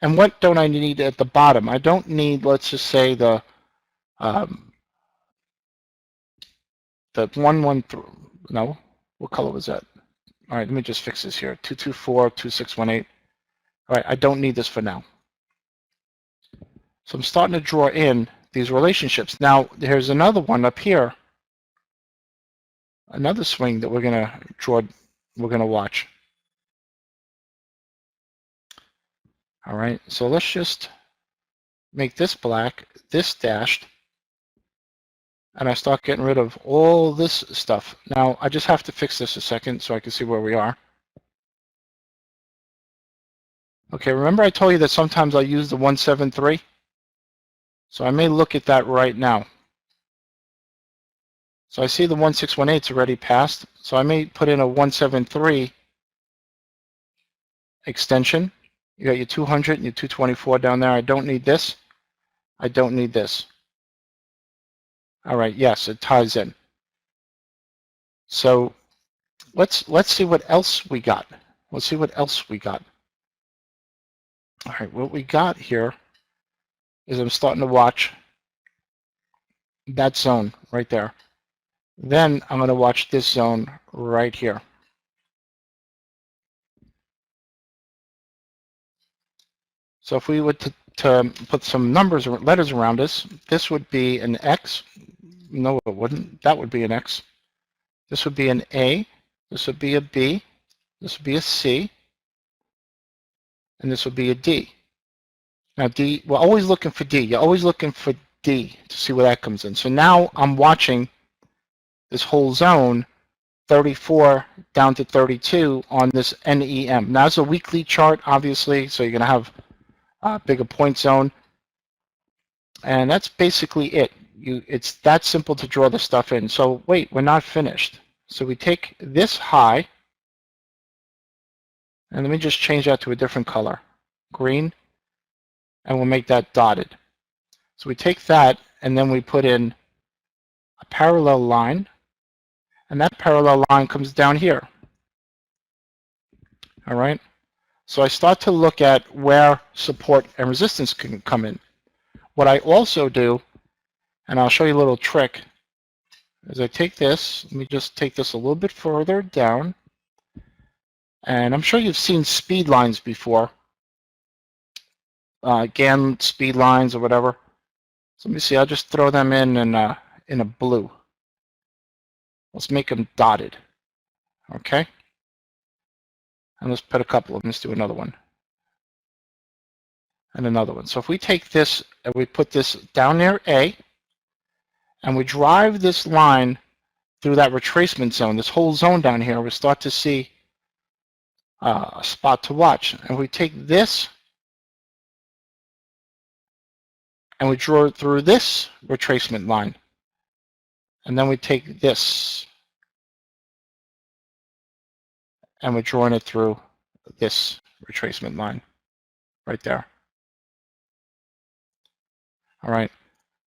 And what don't I need at the bottom? I don't need, let's just say, the 113, no, what color was that? All right, let me just fix this here, 224, 2618. All right, I don't need this for now. So I'm starting to draw in these relationships. Now, there's another one up here, another swing that we're going to draw, we're going to watch. All right, so let's just make this black, this dashed, and I start getting rid of all this stuff. Now, I just have to fix this a second so I can see where we are. Okay, remember I told you that sometimes I use the 173? So I may look at that right now. So I see the 1618's already passed, so I may put in a 173 extension. You got your 200 and your 224 down there. I don't need this. I don't need this. All right, yes, it ties in. So let's see what else we got. Let's see what else we got. All right, what we got here is I'm starting to watch that zone right there. Then I'm going to watch this zone right here. So if we were to put some numbers or letters around this would be an X. No, it wouldn't. That would be an X. This would be an A. This would be a B. This would be a C. And this would be a D. Now D, we're always looking for D. You're always looking for D to see where that comes in. So now I'm watching this whole zone, 34 down to 32 on this NEM. Now it's a weekly chart, obviously, so you're going to have a bigger point zone. And that's basically it. It's that simple to draw the stuff in. So wait, we're not finished. So we take this high, and let me just change that to a different color. green, and we'll make that dotted. So we take that, and then we put in a parallel line, and that parallel line comes down here. All right? So I start to look at where support and resistance can come in. What I also do, and I'll show you a little trick, is I take this, let me just take this a little bit further down, and I'm sure you've seen speed lines before, GAN speed lines or whatever. So let me see, I'll just throw them in a blue. Let's make them dotted, okay? And let's put a couple of them. Let's do another one. And another one. So if we take this and we put this down near A, and we drive this line through that retracement zone, this whole zone down here, we start to see a spot to watch. And we take this and we draw it through this retracement line. And then we take this and we're drawing it through this retracement line right there. All right.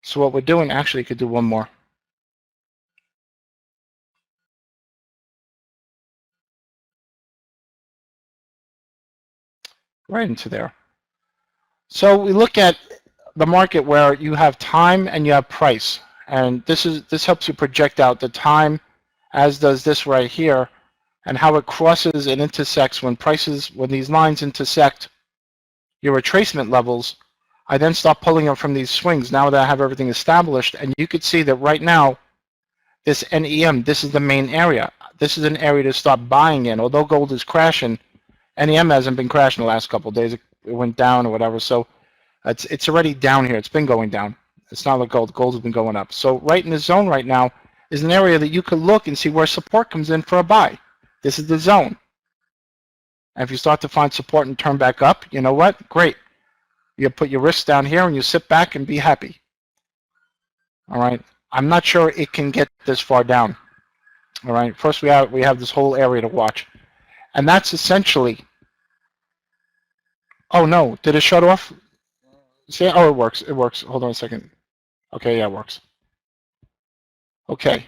So what we're doing, actually, you could do one more. Right into there. So we look at the market where you have time and you have price. And this helps you project out the time, as does this right here, and how it crosses and intersects when these lines intersect your retracement levels. I then start pulling them from these swings now that I have everything established, and you could see that right now, this NEM, this is the main area. This is an area to start buying in. Although gold is crashing, NEM hasn't been crashing the last couple of days. It went down or whatever, so it's already down here. It's been going down. It's not like gold. Gold has been going up. So right in the zone right now is an area that you could look and see where support comes in for a buy. This is the zone. And if you start to find support and turn back up, you know what? Great. You put your wrists down here and you sit back and be happy. All right. I'm not sure it can get this far down. All right. First, we have this whole area to watch, and that's essentially. Oh no! Did it shut off? See? Oh, it works. It works. Hold on a second. Okay, yeah, it works. Okay.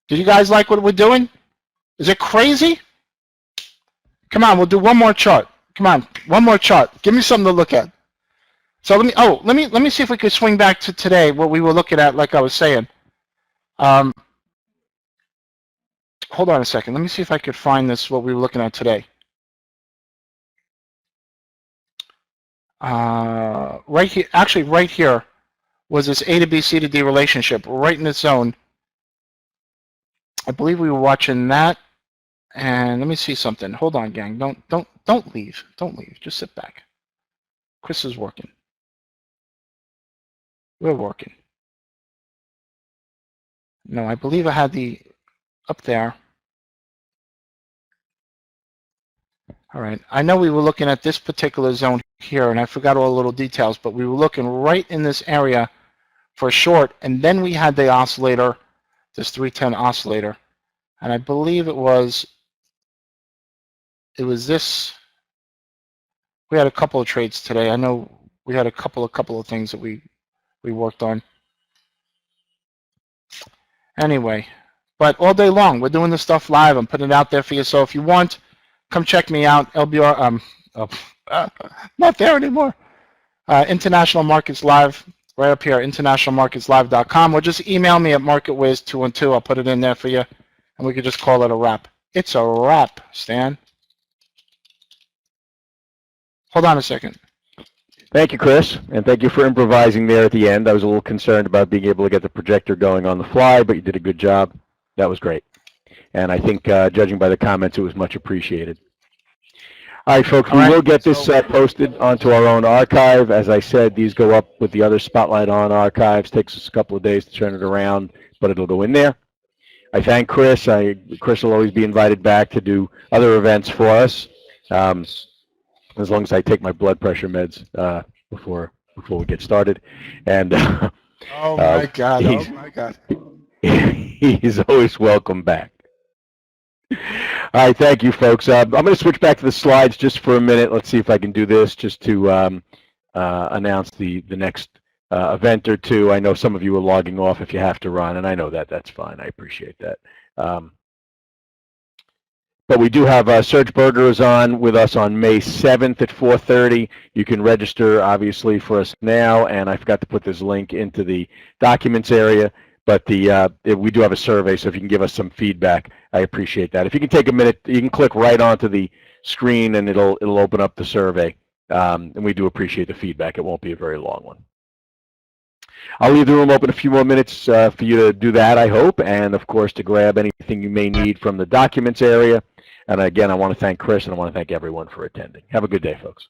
Did you guys like what we're doing? Is it crazy? Come on, we'll do one more chart. Come on, one more chart. Give me something to look at. So let me see if we could swing back to today, what we were looking at, like I was saying. Hold on a second. Let me see if I could find this, what we were looking at today. Right here, actually right here was this A to B, C to D relationship, right in this zone. I believe we were watching that. And let me see something. Hold on, gang. Don't leave. Don't leave. Just sit back. Chris is working. We're working. No, I believe I had the up there. All right. I know we were looking at this particular zone here, and I forgot all the little details, but we were looking right in this area for a short, and then we had the oscillator, this 310 oscillator, and I believe it was this. We had a couple of trades today. I know we had a couple of things that we worked on. Anyway, but all day long, we're doing this stuff live. I'm putting it out there for you. So if you want, come check me out. LBR, not there anymore. International Markets Live, right up here, internationalmarketslive.com, or just email me at marketways212. I'll put it in there for you, and we could just call it a wrap. It's a wrap, Stan. Hold on a second. Thank you, Chris, and thank you for improvising there at the end. I was a little concerned about being able to get the projector going on the fly, but you did a good job. That was great. And I think, judging by the comments, it was much appreciated. All right, folks, we will get this posted onto our own archive. As I said, these go up with the other Spotlight On archives. Takes us a couple of days to turn it around, but it'll go in there. I thank Chris. Chris will always be invited back to do other events for us. As long as I take my blood pressure meds before we get started. And oh my God! Oh my God! He's always welcome back. All right, thank you, folks. I'm going to switch back to the slides just for a minute. Let's see if I can do this just to announce the next event or two. I know some of you are logging off if you have to run, and I know that. That's fine. I appreciate that. But we do have Serge Berger is on with us on May 7th at 4:30. You can register, obviously, for us now, and I forgot to put this link into the documents area. But we do have a survey, so if you can give us some feedback, I appreciate that. If you can take a minute, you can click right onto the screen, and it'll open up the survey. And we do appreciate the feedback. It won't be a very long one. I'll leave the room open a few more minutes for you to do that, I hope, and of course to grab anything you may need from the documents area. And again, I want to thank Chris, and I want to thank everyone for attending. Have a good day, folks.